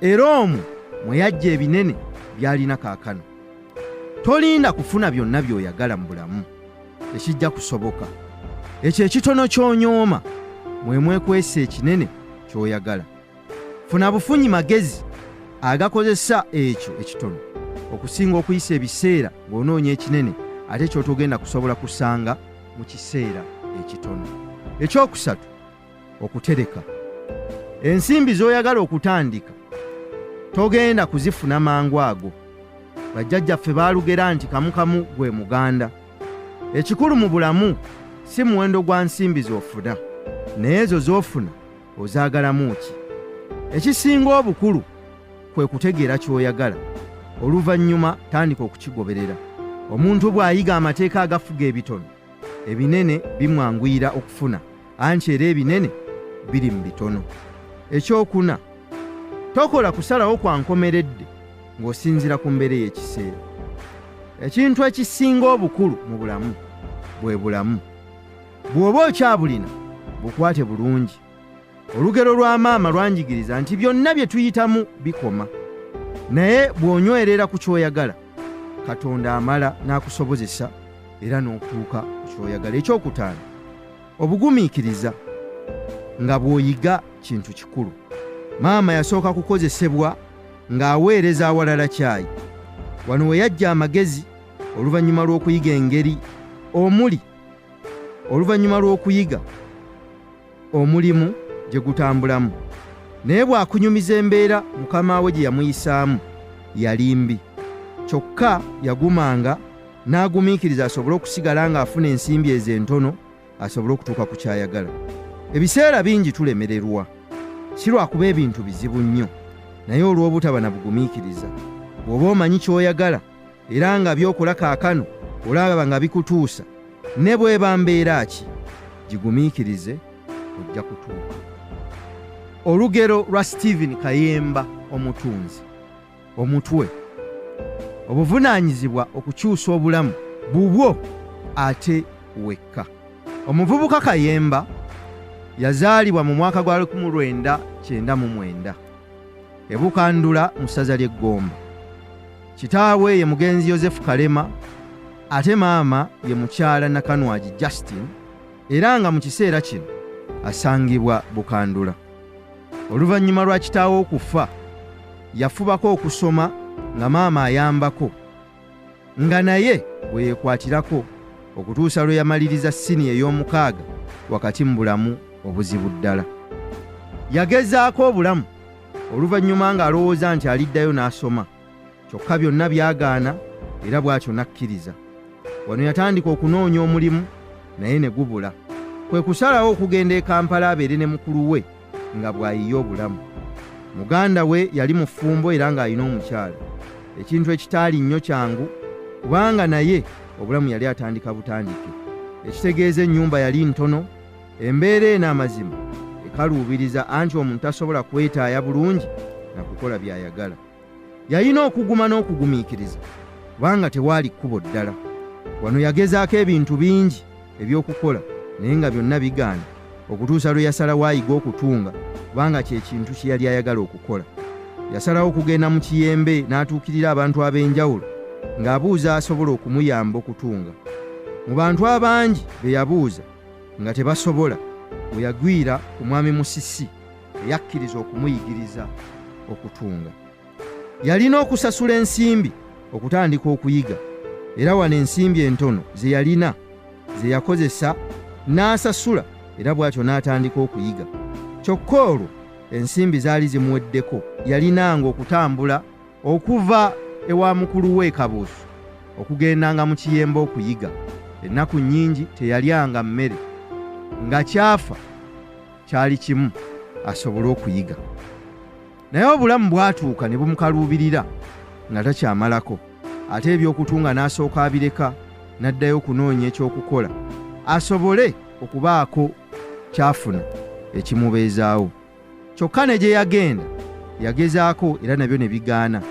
era omwo mwe yajja ebinene by'alina kaakano. Tolinda kufuna byonna by'oyagala mu bulamu, tekijja kusoboka. Ekyo ekitono ky'onyooma mwe mwekwesa ekinene ky'oyagala. Funa bufunyi magezi agakozesa ekyo ekitono okusinga okuyisa ebiseera ng'onoonya ekinene ate ky'otogenda kusobola kusanga mu kiseera ekitono. Ekyokusatu, okutereka. Ensimbi z'oyagala okutandika togenda kuzifuna mangu ago. Bajjajjaffe baalugera nti kamukamu gwe muganda. Ekikulu mu bulamu si muwendo gwa nsimbi z'ofuna, naye ezo z'ofuna ozaagalamu ki? Ekisinga obukulu kwe kutegeera ky'oyagala, oluvannyuma tandika okukigoberera. Omuntu bw'ayiga amateeka agafuga ebitono, ebinene bimwanguyira okufuna, anti era ebinene biri mu bitono. Ekyokuna, tokola kusalawo kwa nkomeredde ng'osinziira ku mbeera y'ekiseera. Ekintu ekisinga obukulu mu bulamu bwe bulamu. Bw'oba okyabulina bukwate bulungi. Olugero lwa maama lwanjigiriza nti byonna bye tuyitamu bikoma, naye bw'onywerera ku ky'oyagala, Katonda amala n'akusobozesa era n'okutuuka ku ky'oyagala. Ekyokutaano, obugumiikiriza nga bw'oyiga kintu kikulu. Maama yasooka kukozesebwa ng'aweereza awalala caayi. Wano we yajja amagezi oluvannyuma lw'okuyiga engeri oluvannyuma lw'okuyiga omulimu gye gutambulamu. Naye bw'akunyumiza embeera mukama we gye yamuyisaamu yali mbi. Kyokka yagumanga n'agumiikiriza asobole okusigala ng'afuna ensimbi ezo entono asobole okutuuka ku kyayagala. Ebiseera bingi tulemererwa, si lwakuba ebintu bizibu nnyo, naye olw'obutaba na bugumiikiriza. Bw'oba omanyi ky'oyagala era nga by'okola kaakano olaba nga bikutuusa, ne bw'eba mbeera ki, gigumiikirize ojja kutuuka. Olugero lwa Stephen Kayemba omutunzi. Omutwe: obuvunaanyizibwa okukyusa obulamu bubwo ate wekka. Omuvubuka Kayemba yazaalibwa mu mwaka gwa 1999 e Bukandula mu ssaza ly'e Gomba. Kitaawe ye mugenzi Yozefu Kalema, ate maama ye mukyala Nakanwagi Justin, era nga mu kiseera kino asangibwa Bukandula. Oluvannyuma lwa kitaawe okufa, yafubako okusoma nga maama ayambako, nga naye bwe yeekwatirako okutuusa lwe yamaliriza siniya ey'omukaaga wakati mu bulamu obuzibu ddala. Yagezaako obulamu oluvannyuma ng'alowooza nti aliddayo n'asoma, kyokka byonna byagaana era bw'atyo n'akkiriza. Wano yatandika okunoonya omulimu naye ne gubula. Kwe kusalawo okugenda e Kampala abeere ne mukulu we nga bw'ayiye obulamu. Muganda we yali mufumbo era ng'alina omukyala, ekintu ekitaali nnyo kyangu kubanga naye obulamu yali atandika butandike. Ekitegeeza ennyumba yali ntono, embeera eno amazima ekaluubiriza anti omuntu tasobola kwetaaya bulungi na kukola by'ayagala. Yalina okuguma n'okugumiikiriza kubanga tewaali kkubo ddala. Wano yagezaako ebintu bingi eby'okukola naye nga byonna bigaana, okutuusa lwe yasalawo ayiga okutunga kubanga kye kintu kye yali ayagala okukola. Yasalawo okugenda mu kiyembe n'atuukirira abantu ab'enjawulo ng'abuuza asobola okumuyamba okutunga. Mu bantu abangi be yabuuza nga tebasobola, bwe yagwira ku mwami Musisi eyakkiriza okumuyigiriza okutunga. Yalina okusasula ensimbi okutandika okuyiga, era wano ensimbi entono ze yalina ze yakozesa n'asasula, era bw'atyo n'atandika okuyiga. Kyokka olwo ensimbi zaali zimuweddeko, yalinanga okutambula okuva ewa mukulu we Kabuusu okugendanga mu kiyembe okuyiga. Ennaku nnyingi teyalyanga mmere, nga kyafa kyali kimu asobole okuyiga. Naye obulamu bwatuuka ne bumukaluubirira nga takyamalako, ate ebyokutunga n'asooka abireka n'addayo okunoonya ekyokukola asobole okubaako kyafuna ekimubeezaawo. Kyokka ne gye yagenda yagezaako era nabyo ne bigaana.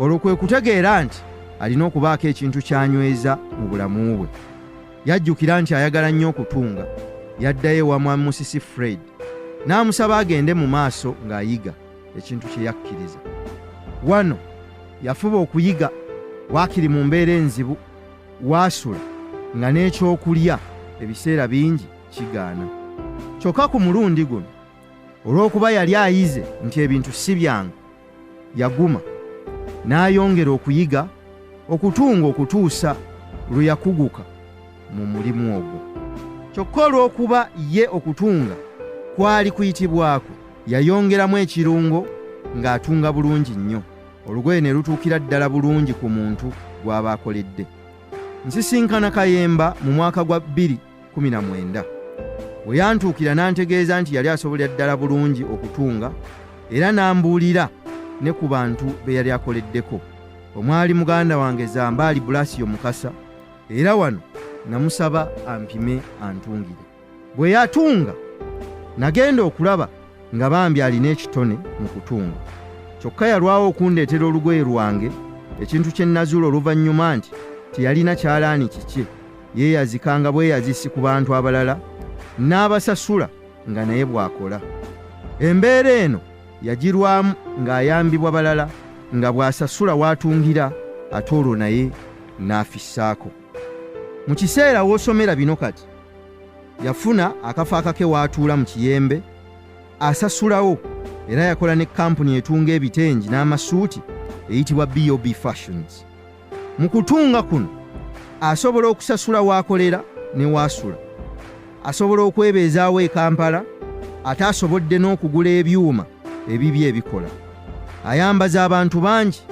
Olwo kwe kutegeera nti alina okubaako ekintu ky'anyweza mu bulamu bwe. Yajjukira nti ayagala nnyo okutunga. Yaddayo ewa mwami Musisi Fred n'amusaba agende mu maaso ng'ayiga, ekintu kye yakkiriza. Wano yafuba okuyiga waakiri mu mbeera enzibu, waasula nga n'ekyokulya ebiseera bingi kigaana. Kyokka ku mulundi guno, olw'okuba yali ayize nti ebintu si byangu, yaguma n'ayongera okuyiga okutunga okutuusa lwe yakuguka mu mulimu ogwo. Kyokka olw'okuba ye okutunga kwali kuyitibwako, yayongeramu ekirungo ng'atunga bulungi nnyo. Olugoye ne lutuukira ddala bulungi ku muntu gw'aba akoledde. Nsisinkana Kayemba mu mwaka gwa 2019. Bwe yantuukira n'antegeeza nti yali asobolera ddala bulungi okutunga, era n'ambuulira ne ku bantu be yali akoleddeko. Omwali muganda wange Zambaali Bulasio Mukasa, era wano namusaba ampime antungire. Bwe yatunga Nagenda okulaba nga bambi alina ekitone mu kutunga. Kyokka yalwawo okundeetera olugoye lwange, ekintu kye nazuula oluvannyuma nti teyalina kyalaani kikye, yeeyazikanga bweyazisi ku bantu abalala, n'abasasula nga naye bw'akola. Embeera eno yagirwamu ng'ayambibwa balala, nga bw'asasula w'atungira ate olwo naye n'afissaako. Mu kiseera w'osomera bino kati, yafuna akafo akake w'atuula mu kiyembe, asasulawo, era yakola ne kampuni etunga ebitengi n'amasuuti eyitibwa B.O.B Fashions. Mu kutunga kuno asobola okusasula w'akolera ne w'asula, asobola okwebeezaawo e Kampala, ate asobodde n'okugula ebyuma ebibye ebikola. Ayambaza abantu bangi,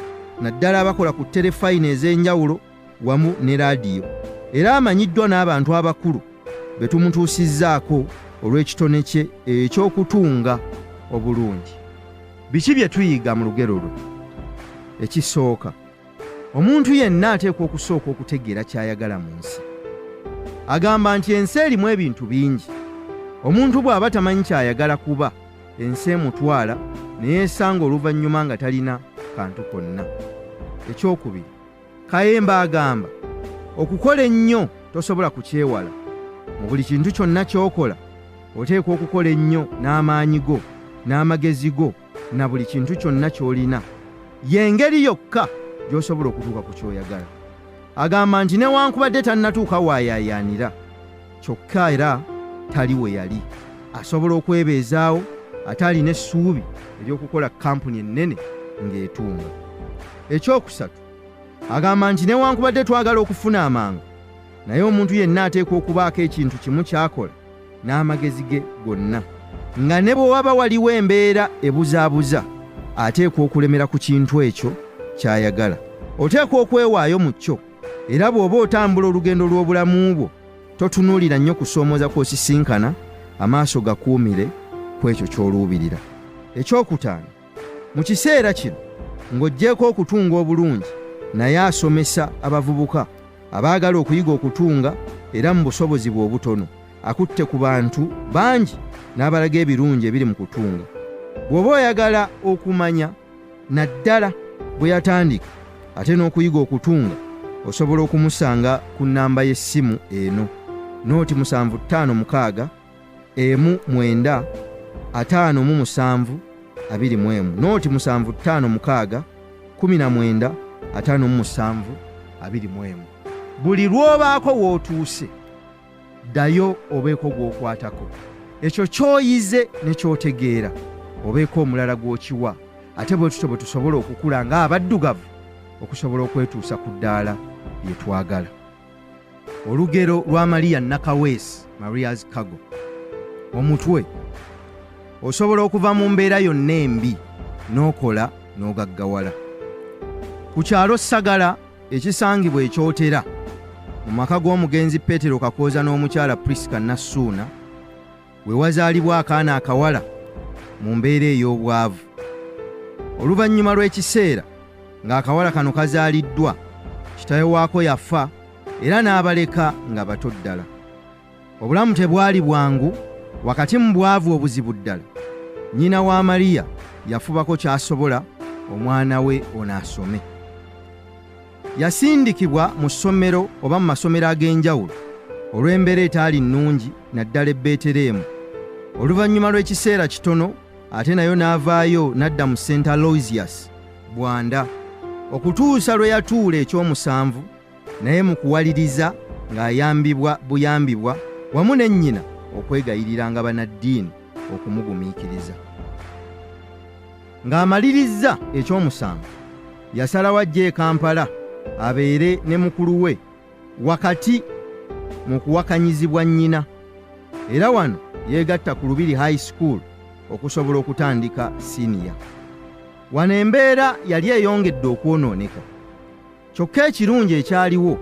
naddala abakola ku terefayina ez'enjawulo wamu ne laadiyo, era amanyiddwa n'abantu abakulu be tumutuusizzaako olw'ekitone kye eky'okutunga obulungi. Biki bye tuyiga mu lugero lwe? Ekisooka, omuntu yenna ateekwa okusooka okutegeera ky'ayagala mu nsi. Agamba nti ensi erimu ebintu bingi. Omuntu bw'aba tamanyi ky'ayagala kuba, ensi emutwala ne yeesanga oluvannyuma nga talina kantu konna. Ekyokubiri, Kayemba agamba okukola ennyo tosobola kukyewala. Mu buli kintu kyonna ky'okola oteekwa okukola ennyo n'amaanyi go n'amagezi go na buli kintu kyonna ky'olina. Y'engeri yokka gy'osobola okutuuka ku ky'oyagala. Agamba nti newankubadde tannatuuka waayaayaanira, kyokka era tali we yali, asobola okwebeezaawo ate alina essuubi ery'okukola kampuni ennene ng'etunga. Ekyokusatu, agamba nti newankubadde twagala okufuna amangu, naye omuntu yenna ateekwa okubaako ekintu kimu ky'akola n'amagezi ge gonna, nga ne bwe waba waliwo embeera ebuzaabuza, ateekwa okulemera ku kintu ekyo ky'ayagala. Oteekwa okwewaayo mu kyo, era bw'oba otambula olugendo lw'obulamu bwo, totunuulira nnyo kusoomooza kw'osisinkana, amaaso gakuumire ku ekyo ky'oluubirira. Ekyokutaano, mu kiseera kino ng'oggyeko okutunga obulungi, naye asomesa abavubuka abaagala okuyiga okutunga era mu busobozi bwe obutono, akutte ku bantu bangi n'abalaga ebirungi ebiri mu kutunga. Bw'oba oyagala okumanya naddala bwe yatandika ate n'okuyiga okutunga, osobola okumusanga ku nnamba y'essimu eno: nooti 7561 1957 21, nooti 7561 1957 21. Buli lw'obaako w'otuuse, ddayo obeeko gw'okwatako. Ekyo ky'oyize ne ky'otegeera, obeeko omulala gw'okiwa, ate bwe tutyo bwe tusobola okukula ng'abaddugavu okusobola okwetuusa ku ddaala lye twagala. Olugero lwa Maria Nakaweesi, Maria's Cargo. Omutwe, osobola okuva mu mbeera yonna embi n'okola n'ogaggawala. Ku kyalo Sagala ekisangibwa ekyotera mu maka g'omugenzi Peetero Kakooza n'omukyala Priska Nassuuna, we wazaalibwa akaana akawala mu mbeera ey'obwavu. Oluvannyuma lw'ekiseera ng'akawala kano kazaaliddwa, kitaawe waako yafa era n'abaleka nga bato ddala. Obulamu tebwali bwangu, wakati mu bwavu obuzibu ddala. Nnyina wa Mariya yafubako ky'asobola omwana we onaasome. Yasindikibwa mu ssomero oba mu masomero ag'enjawulo olw'embeera etaali nnungi, naddala e Beeterehemu. Oluvannyuma lw'ekiseera kitono ate nayo n'avaayo n'adda mu St. Aloysius, Bwanda, okutuusa lwe yatuula ekyomusanvu, naye mu kuwaliriza ng'ayambibwa buyambibwa wamu ne nnyina okwegayiriranga bannaddiini okumugumiikiriza. Ng'amalirizza ekyomusanvu, yasalawo ajje e Kampala abeere ne mukulu we wakati mu kuwakanyizibwa nnyina, era wano yeegatta ku Lubiri High School okusobola okutandika siniya. Wano embeera yali eyongedde okwonooneka, kyokka ekirungi ekyaliwo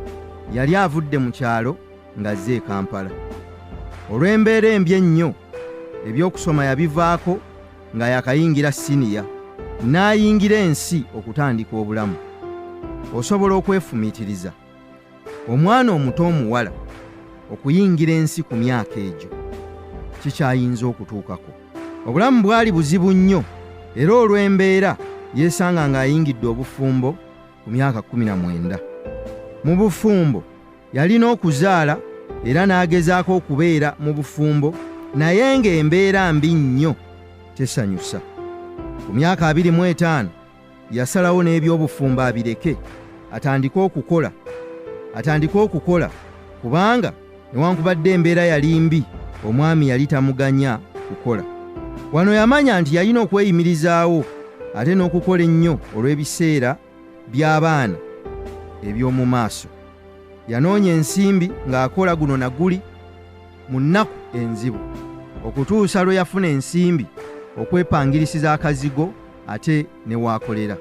yali avudde mu kyalo ng'azze e Kampala. Olw'embeera embi ennyo, ebyokusoma yabivaako nga yakayingira siniya, n'ayingira ensi okutandika obulamu. Osobola okwefumiitiriza omwana omuto omuwala okuyingira ensi ku myaka egyo. kikyayinza okutuukako. Obulamu bwali buzibu nnyo era olw'embeera yeesanga ng'ayingidde obufumbo ku myaka 19. Mu bufumbo yalina okuzaala era n'agezaako okubeera mu bufumbo, naye ng'embeera mbi nnyo tesanyusa. Ku myaka 25 yasalawo n'ebyobufumbo abireke atandike okukola kubanga newankubadde embeera yali mbi, omwami yali tamuganya kukola. Wano yamanya nti yalina okweyimirizaawo ate n'okukola ennyo olw'ebiseera by'abaana eby'omu maaso. Yanoonya ensimbi ng'akola guno na guli mu nnaku enzibu, okutuusa lwe yafuna ensimbi okwepangirisiza akazigo ate ne waakolera.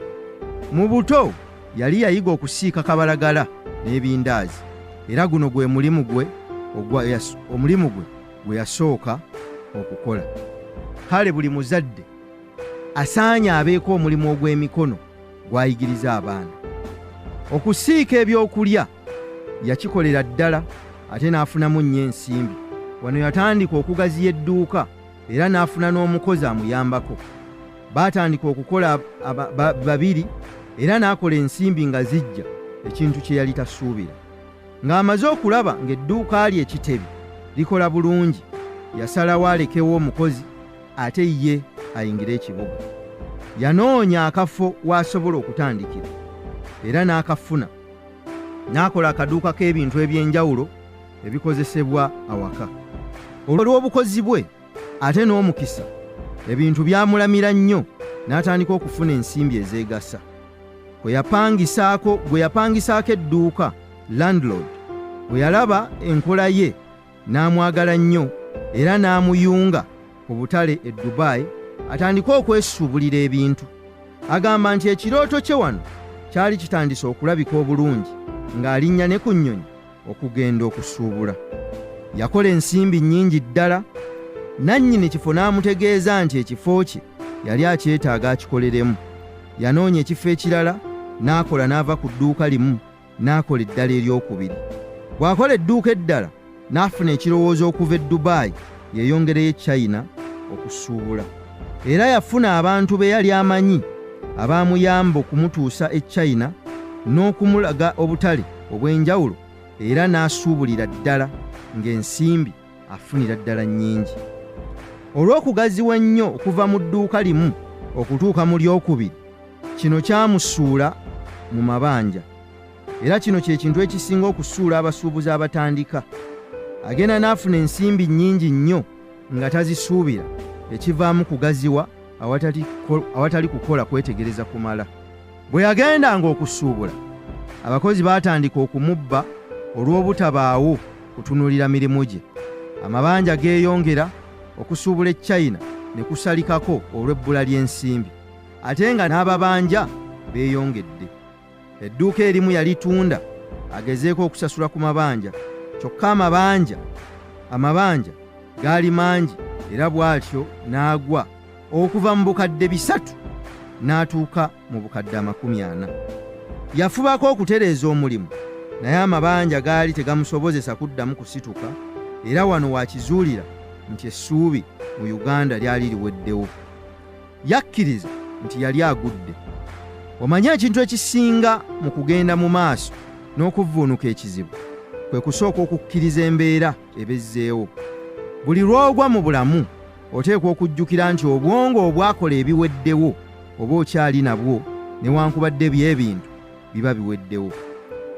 Mu buto yali yayiga okusiika kabalagala n'ebindaazi, era guno gwe mulimu gwe gwe yasooka okukola. Kale buli muzadde asaanye abeeko omulimu ogw'emikono gw'ayigiriza abaana. Okusiika ebyokulya yakikolera ddala ate n'afunamu nnyo ensimbi. Wano yatandika okugaziya edduuka era n'afuna n'omukozi amuyambako. Baatandika okukola babiri era n'akola ensimbi nga zijja ekintu kye yali tasuubira. Ng'amaze okulaba ng'edduuka lye ekitebi likola bulungi, yasalawo alekewo omukozi ate ye ayingire ekibuga. Yanoonya akafo w'asobola okutandikira era n'akafuna. N'akola akaduuka k'ebintu eby'enjawulo ebikozesebwa awaka. Olw'obukozi bwe ate n'omukisa, ebintu byamulamira nnyo, n'atandika okufuna ensimbi ezeegasa. Gwe yapangisaako edduuka, landlord bwe yalaba enkola ye n'amwagala nnyo era n'amuyunga ku butale e Dubai atandika okwesuubulira ebintu. Agamba nti ekirooto kye wano kyali kitandise okulabika obulungi, ng'alinnya ne ku nnyonyi okugenda okusuubula. Yakola ensimbi nnyingi ddala. Nannyini kifo n'amutegeeza nti ekifo kye yali akyetaaga akikoleremu. Yanoonya ekifo ekirala n'akola, n'ava ku dduuka limu n'akola eddala eryokubiri. Bw'akola edduuka eddala n'afuna ekirowoozo okuva e Dubai yeeyongereyo e China okusuubula. Era yafuna abantu be yali amanyi abaamuyamba okumutuusa e China n'okumulaga obutale obw'enjawulo, era n'asuubulira ddala ng'ensimbi afunira ddala nnyingi. Olw'okugaziwa ennyo okuva mu dduuka limu okutuuka mu lyokubiri, kino kyamusuula mu mabanja. Era kino kye kintu ekisinga okusuula abasuubuzi abatandika. Agenda n'afuna ensimbi nnyingi nnyo nga tazisuubira, ekivaamu kugaziwa awatali kukola kwetegereza kumala. Bwe yagendanga okusuubula, abakozi baatandika okumubba olw'obutabaawo kutunuulira mirimu gye. Amabanja geeyongera, okusuubula e China ne kusalikako olw'ebbula ly'ensimbi, ate nga n'ababanja beeyongedde. Edduuka erimu yalitunda agezeeko okusasula ku mabanja, kyokka amabanja gaali mangi, era bw'atyo n'agwa okuva mu bukadde 3 n'atuuka mu bukadde 40. Yafubako okutereeza omulimu, naye amabanja gaali tegamusobozesa kuddamu kusituka, era wano wakizuulira nti essuubi mu Uganda lyali liweddewo. Yakkiriza nti yali agudde. Omanyi ekintu ekisinga mu kugenda mu maaso n'okuvvuunuka ekizibu kwe kusooka okukkiriza embeera ebezzeewo. Buli lw'ogwa mu bulamu oteekwa okujjukira nti obwongo obwakola ebiweddewo oba okyali nabwo, newankubadde by'ebintu biba biweddewo.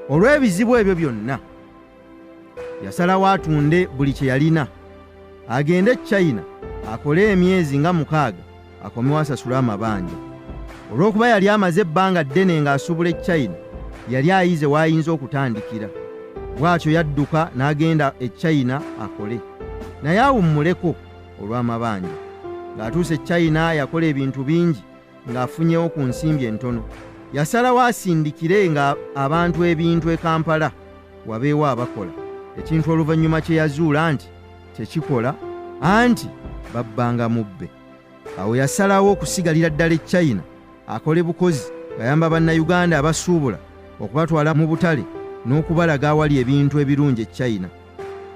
Olw'ebizibu ebyo byonna, yasalawo atunde buli kye yalina, agende e China akole emyezi nga 6 akomewo asasule amabanja. Olw'okuba yali amaze ebbanga ddene ng'asuubula e China, yali ayize w'ayinza okutandikira. Bw'atyo yadduka n'agenda e China akole, naye awummuleko olw'amabanja. Ng'atuuse e China yakola ebintu bingi ng'afunyewo ku nsimbi entono. Yasalawo asindikire nga abantu ebintu e Kampala wabeewo abakola ekintu, oluvannyuma kye yazuula nti tekikola, anti babbanga mubbe. Awo yasalawo okusigalira ddala e China akole bukozi ng'ayamba bannayuganda abasuubula okubatwala mu butale n'okubalaga awali ebintu ebirungi e China.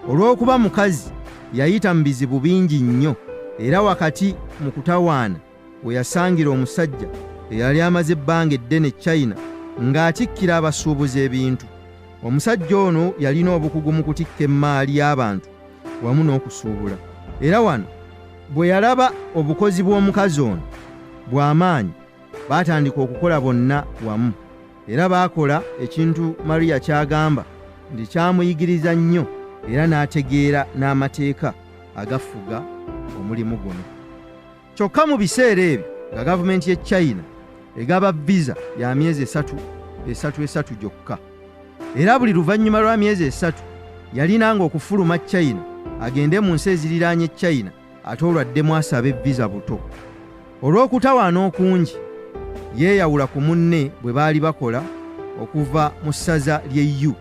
Olw'okuba mukazi yayita mu bizibu bingi nnyo, era wakati mu kutawaana we yasangira omusajja eyali amaze ebbanga eddene China ng'atikkira abasuubuzi ebintu. Omusajja ono yalina obukugu mu kutikka emmaali y'abantu wamu n'okusuubula. Era wano bwe yalaba obukozi bw'omukazi ono bw'amaanyi, baatandika okukola bonna wamu, era baakola ekintu Maria ky'agamba nti kyamuyigiriza nnyo, era n'ategeera n'amateeka agafuga omulimu guno. Kyokka mu biseera ebyo nga gavumenti y'e China egaba visa ya myezi esatu gyokka, era buli luvannyuma lwa myezi esatu yalinanga okufuluma China agende mu nsi eziriraanye China ate olwaddemu asabe visa buto. Olw'okutawaana okungi yeeyawula ku munne bwe baali bakola okuva mu ssaza ly'e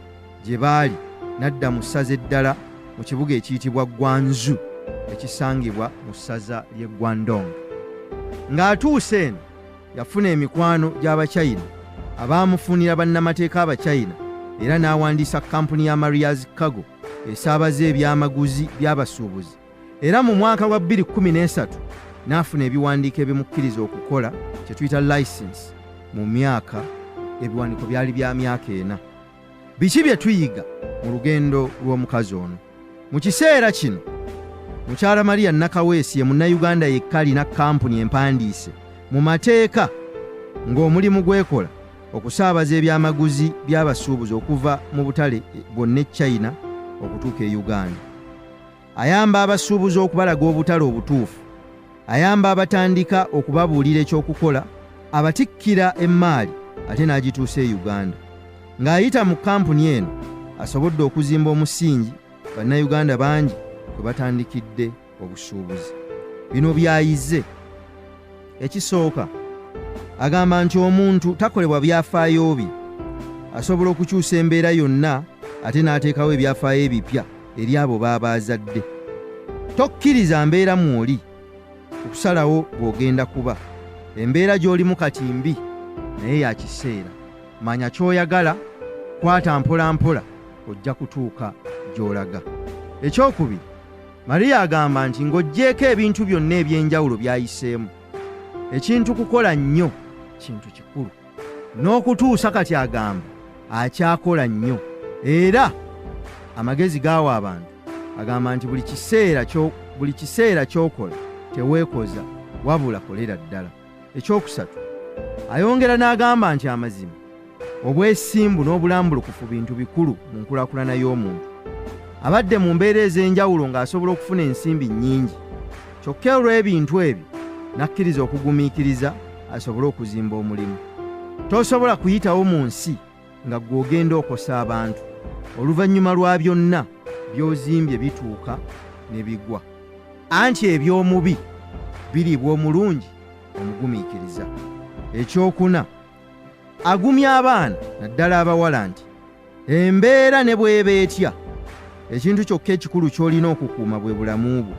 gye baali n'adda mu ssaza eddala mu kibuga ekiyitibwa Guangzhou ekisangibwa mu ssaza ly'e Guangdong. Ng'atuuse eno yafuna emikwano gy'Abachina abaamufunira bannamateeka Abachina, era n'awandiisa kampuni ya Maria's Cargo esaabaza ebyamaguzi by'abasuubuzi. Era mu mwaka wa 2013 n'afuna ebiwandiiko ebimukkiriza okukola kye tuyita license mu myaka, ebiwandiiko byali bya myaka 4. Biki bye tuyiga mu lugendo lw'omukazi ono? Mu kiseera kino Mukyala Maria Nakaweesi ye Munnayuganda yekka alina kampuni empandiise mu mateeka ng'omulimu gwekola okusaabaza ebyamaguzi by'abasuubuzi okuva mu butale bwonna e China okutuuka e Uganda. Ayamba abasuubuzi okubalaga obutale obutuufu, ayamba abatandika okubabuulira ekyokukola, abatikkira emmaali ate n'agituusa e Uganda. Ng'ayita mu kampuni eno asobodde okuzimba omusingi bannayuganda bangi kwe batandikidde obusuubuzi. Bino byayize. Ekisooka agamba nti omuntu takolebwa byafaayo bye, asobola okukyusa embeera yonna ate n'ateekawo ebyafaayo ebipya eri abo baba azadde. Tokkiriza mbeera mw'oli okusalawo bw'ogenda kuba. Embeera gy'olimu kati mbi naye ya kiseera. Manya ky'oyagala, kwata mpola mpola ojja kutuuka gy'olaga. Ekyokubiri, Maria agamba nti ng'oggyeko ebintu byonna eby'enjawulo by'ayiseemu, ekintu kukola nnyo kintu kikulu, n'okutuusa kati agamba akyakola nnyo, era amagezi gaawa abantu. Agamba nti buli kiseera ky'okola teweekoza wabula kolera ddala. Ekyokusatu, ayongera n'agamba nti amazima, obwesimbu n'obulambulukufu bintu bikulu mu nkulaakulana y'omuntu. Abadde mu mbeera ez'enjawulo ng'asobola okufuna ensimbi nnyingi, kyokka olw'ebintu ebyo n'akkiriza okugumiikiriza asobole okuzimba omulimu. Tosobola kuyitawo mu nsi nga gw'ogenda okosa abantu, oluvannyuma lwa byonna by'ozimbye bituuka ne bigwa. Anti eby'omubi biriibwa omulungi omugumiikiriza. Ekyokuna, agumya abaana naddala abawala nti embeera ne bw'eba etya, ekintu kyokka ekikulu ky'olina okukuuma bwe bulamu bwo.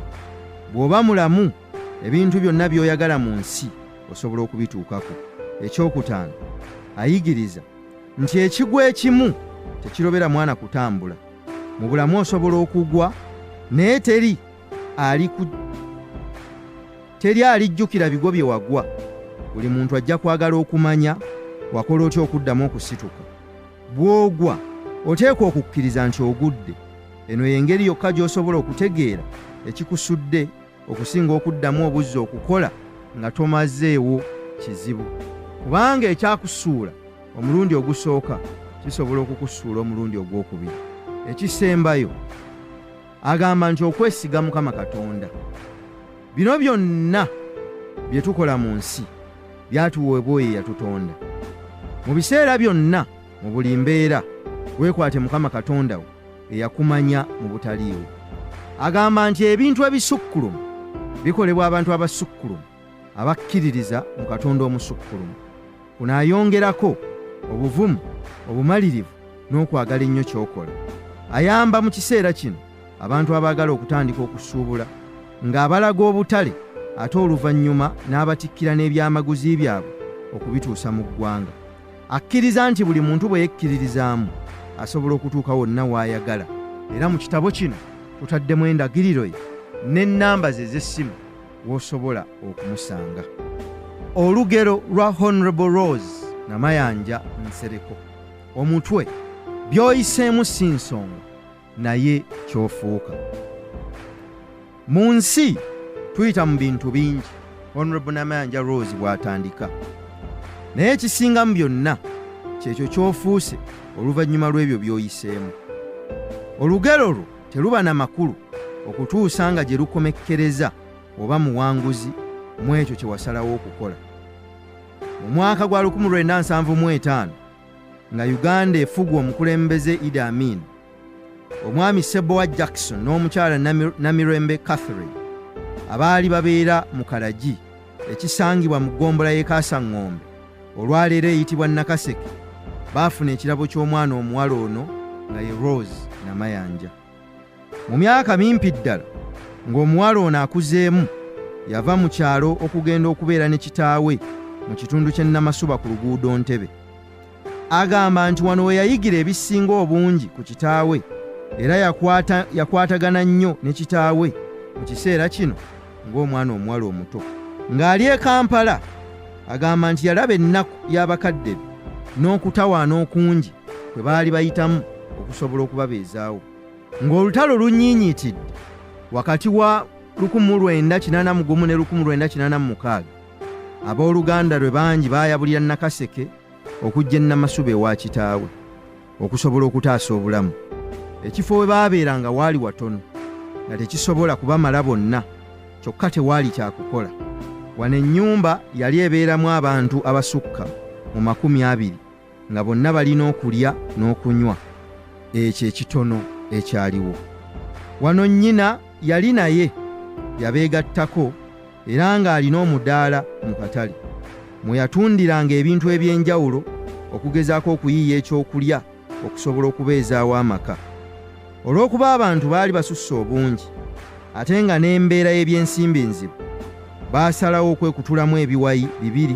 Bw'oba mulamu, ebintu byonna by'oyagala mu nsi osobola okubituukako. Ekyokutaano, ayigiriza nti ekigwa ekimu tekirobera mwana kutambula. Mu bulamu osobola okugwa, naye teri alijjukira bigo bye wagwa. Buli muntu ajja kwagala okumanya wakola otya okuddamu okusituka. Bw'ogwa oteekwa okukkiriza nti ogudde. Eno y'engeri yokka gy'osobola okutegeera ekikusudde okusinga okuddamu obuzzi okukola nga tomazeewo kizibu. Kubanga ekyakusuula omulundi ogusooka kisobola okukusuula omulundi ogwokubiri. Ekisembayo, agamba nti okwesiga Mukama Katonda. Bino byonna bye tukola mu nsi byatuweebwa oyo eyatutonda. Mu biseera byonna, mu buli mbeera, weekwate Mukama Katonda wo eyakumanya mu butaliiwo. Agamba nti ebintu ebisukkulumu bikolebwa abantu abasukkulumu abakkiririza mu Katonda omusukkulumu. Kuno ayongerako obuvumu, obumalirivu n'okwagala ennyo ky'okola. Ayamba mu kiseera kino abantu abaagala okutandika okusuubula, ng'abalaga obutale ate oluvannyuma n'abatikkira n'ebyamaguzi byabwe okubituusa mu ggwanga. Akkiriza nti buli muntu bwe yekkiririzaamu asobola okutuuka wonna w'ayagala. Era mu kitabo kino tutaddemu endagiriro ye n'ennamba ze z'essimu w'osobola okumusanga. Olugero lwa Honorable Rose Namayanja Nsereko. Omutwe: by'oyiseemu si nsonga naye ky'ofuuka. Mu nsi tuyita mu bintu bingi. Honorable Namayanja Rose bw'atandika, naye ekisingamu byonna kyekyo ky'ofuuse oluvannyuma lw'ebyo by'oyiseemu. Olugero lwo teruba na makulu okutuusa nga gye lukomekkereza oba muwanguzi mu ekyo kye wasalawo okukola. Mu mwaka gwa 1975 nga Uganda efugwa omukulembeze Idi Amin, omwami Sebowa Jackson n'omukyala Namirembe Catherine abaali babeera mu Kalagi ekisangibwa mu ggombolola y'e Kasaŋŋombe olwaleero eyitibwa Nakaseke, baafuna ekirabo ky'omwana omuwala ono nga ye Rose Namayanja. Mu myaka mimpi ddala ng'omuwala ono akuzeemu, yava mu kyalo okugenda okubeera ne kitaawe mu kitundu ky'e Namasuba ku luguudo Ntebe. Agamba nti wano we yayigira ebisinga obungi ku kitaawe, era yakwatagana nnyo ne kitaawe mu kiseera kino ng'omwana omuwala omuto. Ng'ali e Kampala, agamba nti yalaba ennaku y'abakadde be n'okutawaana okungi kwe baali bayitamu okusobola okubabeezaawo. Ng'olutalo lunyiinyiitidde wakati wa 1981 ne 1986, abooluganda lwe bangi baayabulira Nakaseke okujja e Namasuba ewa kitaawe okusobola okutaasa obulamu. Ekifo we baabeeranga waali watono nga tekisobola kubamala bonna, kyokka tewaali kyakukola. Wano ennyumba yali ebeeramu abantu abasukka mu 20 nga bonna balina okulya n'okunywa ekyo ekitono ekyaliwo. Wano nnyina yali naye yabeegattako era ng'alina omudaala mu katale mwe yatundiranga ebintu eby'enjawulo okugezaako okuyiiya ekyokulya okusobola okubeezaawo amaka. Olw'okuba abantu baali basusse obungi ate nga n'embeera y'ebyensimbi nzibu, baasalawo okwekutulamu ebiwayi 2,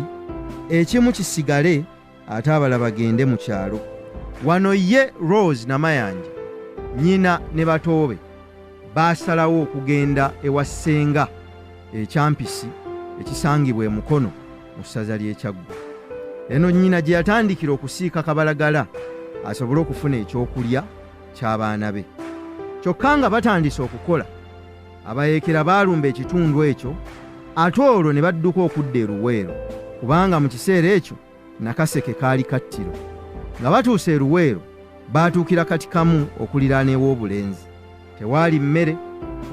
ekimu kisigale ate abalala bagende mu kyalo. Wano ye Rose Namayanja, nnyina ne batoobe baasalawo okugenda ewa ssenga ekyampisi ekisangibwa e Mukono mu ssaza ly'e Kyaggwe. Eno nnyina gye yatandikira okusiika kabalagala asobole okufuna ekyokulya ky'abaana be. Kyokka nga batandise okukola, abayeekera baalumba ekitundu ekyo, ate olwo ne badduka okudda e Luweero, kubanga mu kiseera ekyo Nakaseke kaali kattiro. Nga batuuse e Luweero, baatuukira kati kamu okuliraana ew'obulenzi. Tewaali mmere,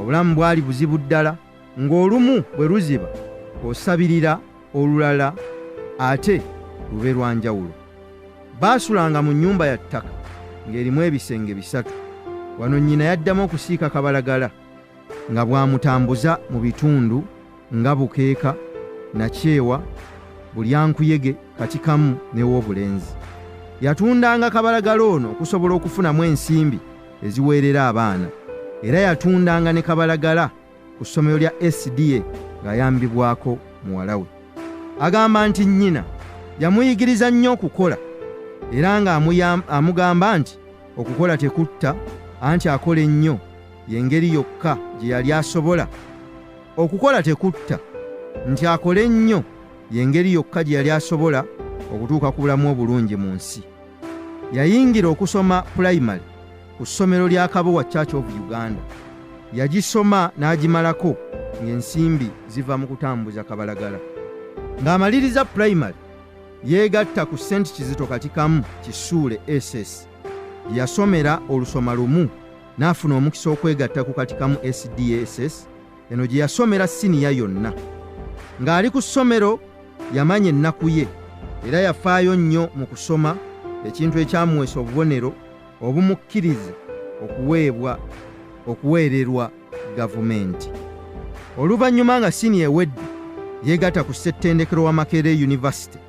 obulamu bwali buzibu ddala, ng'olumu bwe luziba osabirira olulala ate lube lwa njawulo. Baasulanga mu nnyumba ya ttaka ng'erimu ebisenge 3. Wano nnyina yaddamu okusiika kabalagala nga bw'amutambuza mu bitundu nga Bukeeka, Nakyewa, Bulyankuyege, Katikamu n'ew'obulenzi. Yatundanga kabalagala ono okusobola okufunamu ensimbi eziweerera abaana, era yatundanga ne kabalagala ku ssomero lya SDA ng'ayambibwako muwala we. Agamba nti nnyina yamuyigiriza nnyo okukola era ng'amugamba nti okukola tekutta, anti akola ennyo y'engeri yokka gye yali asobola. Okukola tekutta, nti akole ennyo y'engeri yokka gye yali asobola okutuuka ku bulamu obulungi mu nsi. Yayingira okusoma pulayimale ku ssomero lya Kabowa Church of Uganda. Yagisoma n'agimalako ng'ensimbi ziva mu kutambuza kabalagala. Ng'amaliriza pulayimale, yeegatta ku St. Kizito Katikamu Kisuule SS. Yasomera olusoma lumu n'afuna omukisa okwegatta ku Katikamu SDSS, eno gye yasomera siniya yonna. Ng'ali ku ssomero yamanya ennaku ye era yafaayo nnyo mu kusoma, ekintu ekyamuweesa obubonero obumukkiriza okuweererwa gavumenti. Oluvannyuma nga siniya ewedde, yeegatta ku Ssettendekero wa Makerere University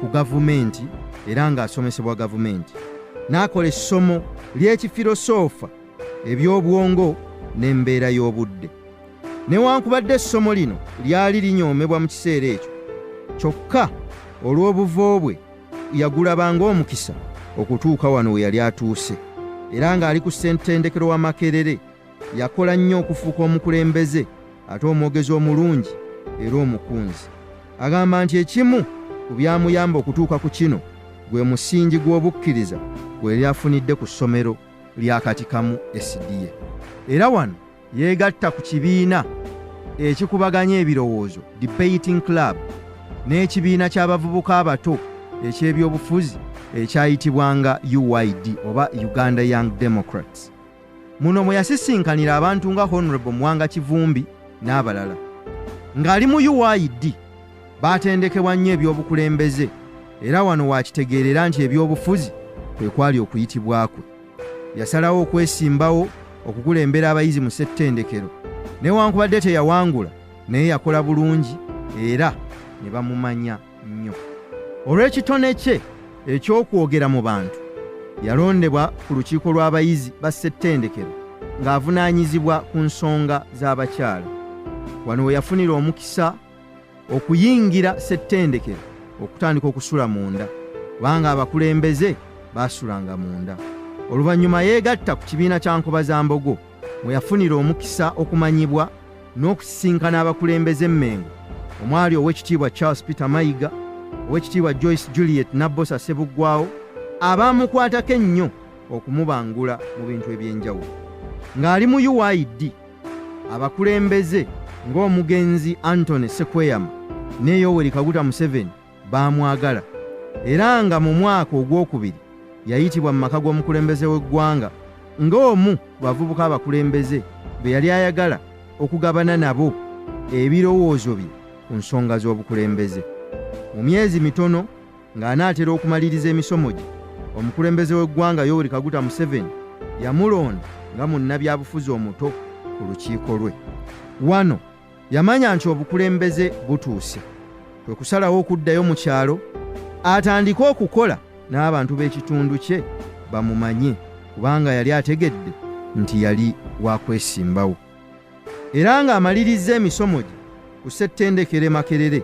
ku gavumenti era ng'asomesebwa gavumenti. N'akola essomo ly'ekifirosoofa, eby'obwongo n'embeera y'obudde. Newankubadde essomo lino lyali linyoomebwa mu kiseera ekyo, kyokka olw'obuvo bwe yagulabanga omukisa okutuuka wano we yali atuuse, era ng'ali ku Ssettendekero wa Makerere yakola nnyo okufuuka omukulembeze ate omwogezi omulungi era omukunzi. Agamba nti ekimu ku byamuyamba okutuuka ku kino gwe musingi gw'obukkiriza gwe yali afunidde ku ssomero lya Katikamu SDA. Era wano yeegatta ku kibiina ekikubaganya ebirowoozo Debating Club n'ekibiina ky'abavubuka abato eky'ebyobufuzi ekyayitibwanga UYD oba Uganda Young Democrats. Muno mwe yasisinkanira abantu nga Honorable Mwanga Kivumbi n'abalala. Ng'ali mu UYD baatendekebwa nnyo ebyobukulembeze, era wano wakitegeerera nti ebyobufuzi kwe kwali okuyitibwa kwe. Yasalawo okwesimbawo okukulembera abayizi mu ssettendekero, newankubadde teyawangula naye yakola bulungi era ne bamumanya nnyo. Olw'ekitone kye eky'okwogera mu bantu, yalondebwa ku lukiiko lw'abayizi ba ssettendekero ng'avunaanyizibwa ku nsonga z'abakyala. Wano we yafunira omukisa okuyingira ssettendekero okutandika okusula munda, kubanga abakulembeze baasulanga munda. Oluvannyuma yeegatta ku kibiina kya Nkobazambogo mwe yafunira omukisa okumanyibwa n'okusisinkana abakulembeze emmengo omwali Oweekitiibwa Charles Peter Mayiga, Oweekitiibwa Joyce Juliet Nabbosa Ssebuggwawo, abaamukwatako ennyo okumubangula mu bintu eby'enjawulo. Ng'ali mu UYD, abakulembeze ng'omugenzi Anthony Sekweyama ne Yoweri Kaguta Museveni baamwagala, era nga mu mwaka ogwokubiri yayitibwa mu maka g'omukulembeze w'eggwanga ng'omu ku bavubuka abakulembeze be yali ayagala okugabana nabo ebirowoozo bye ku nsonga z'obukulembeze. Mu myezi mitono ng'anaatera okumaliriza emisomo gye, omukulembeze w'eggwanga Yoweri Kaguta Museveni yamulonda nga munnabyabufuzi omuto ku lukiiko lwe. Wano yamanya nti obukulembeze butuuse, kwe kusalawo okuddayo mu kyalo atandike okukola n'abantu b'ekitundu kye bamumanye, kubanga yali ategedde nti yali wakwesimbawo. Era ng'amaliriza emisomo gye ku ssettendekero Makerere,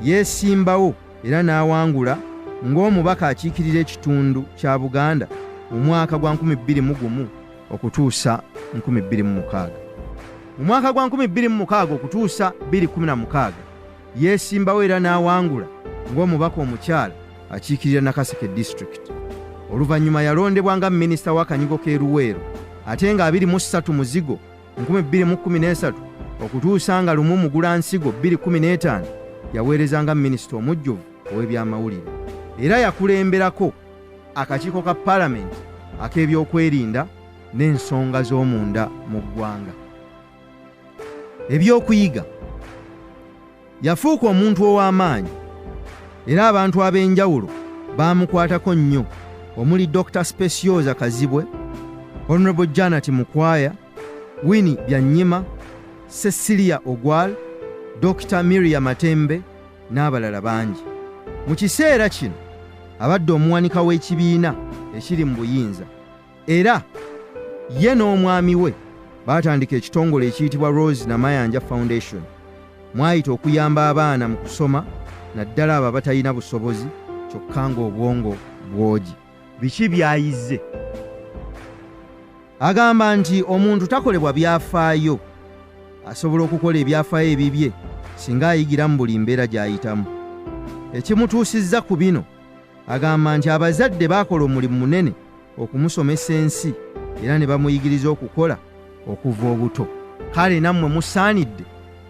yeesimbawo era n'awangula ng'omubaka akiikirira ekitundu kya Buganda mu mwaka gwa 2001 okutuusa 2006. Mu mwaka gwa 2006 okutuusa 2016 yeesimbawo era n'awangula ng'omubaka omukyala akiikirira Nakaseke District. Oluvannyuma yalondebwa nga minisita w'akanyigo k'Eruweero, ate nga 23 Muzigo 2013 okutuusa nga 1 Mugulansigo 2015 yaweerezanga minisita omujjuvu ow'ebyamawulire, era yakulemberako akakiiko ka Paalamenti ak'ebyokwerinda n'ensonga z'omunda mu ggwanga. Ebyokuyiga, yafuuka omuntu ow'amaanyi era abantu ab'enjawulo baamukwatako nnyo, omuli Dr. Specioza Kazibwe, Honorable Janet Mukwaya, Winnie Byanyima, Cecilia Ogwal, Dr. Miriam Matembe n'abalala bangi. Mu kiseera kino abadde omuwanika w'ekibiina ekiri mu buyinza, era ye n'omwami we baatandika ekitongole ekiyitibwa Rose Namayanja Foundation, mwayita okuyamba abaana mu kusoma, naddala abo abatalina busobozi kyokka ng'obwongo bwogi. Biki byayizze? Agamba nti omuntu takolebwa byafaayo, asobola okukola ebyafaayo ebibye singa ayigira mu buli mbeera gy'ayitamu. Ekimutuusizza ku bino, agamba nti abazadde baakola omulimu munene okumusomesa ensi era ne bamuyigiriza okukola okuva obuto. Kale nammwe musaanidde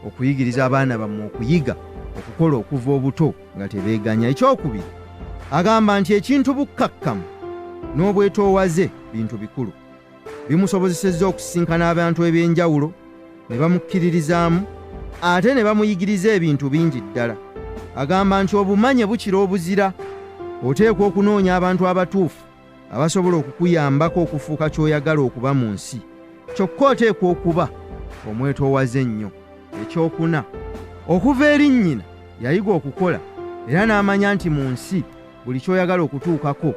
okuyigiriza abaana bammwe okuyiga okukola okuva obuto nga tebeeganya. Ekyokubiri, agamba nti ekintu bukkakkamu n'obwetoowaze bintu bikulu. Bimusobozesezza okusisinkana abantu eb'enjawulo ne bamukkiririzaamu ate ne bamuyigiriza ebintu bingi ddala. Agamba nti obumanye bukira obuzira, oteekwa okunoonya abantu abatuufu abasobola okukuyambako okufuuka ky'oyagala okuba mu nsi, kyokka oteekwa okuba omwetoowaze ennyo. Ekyokuna, okuva eri nnyina yayiga okukola era n'amanya nti mu nsi buli ky'oyagala okutuukako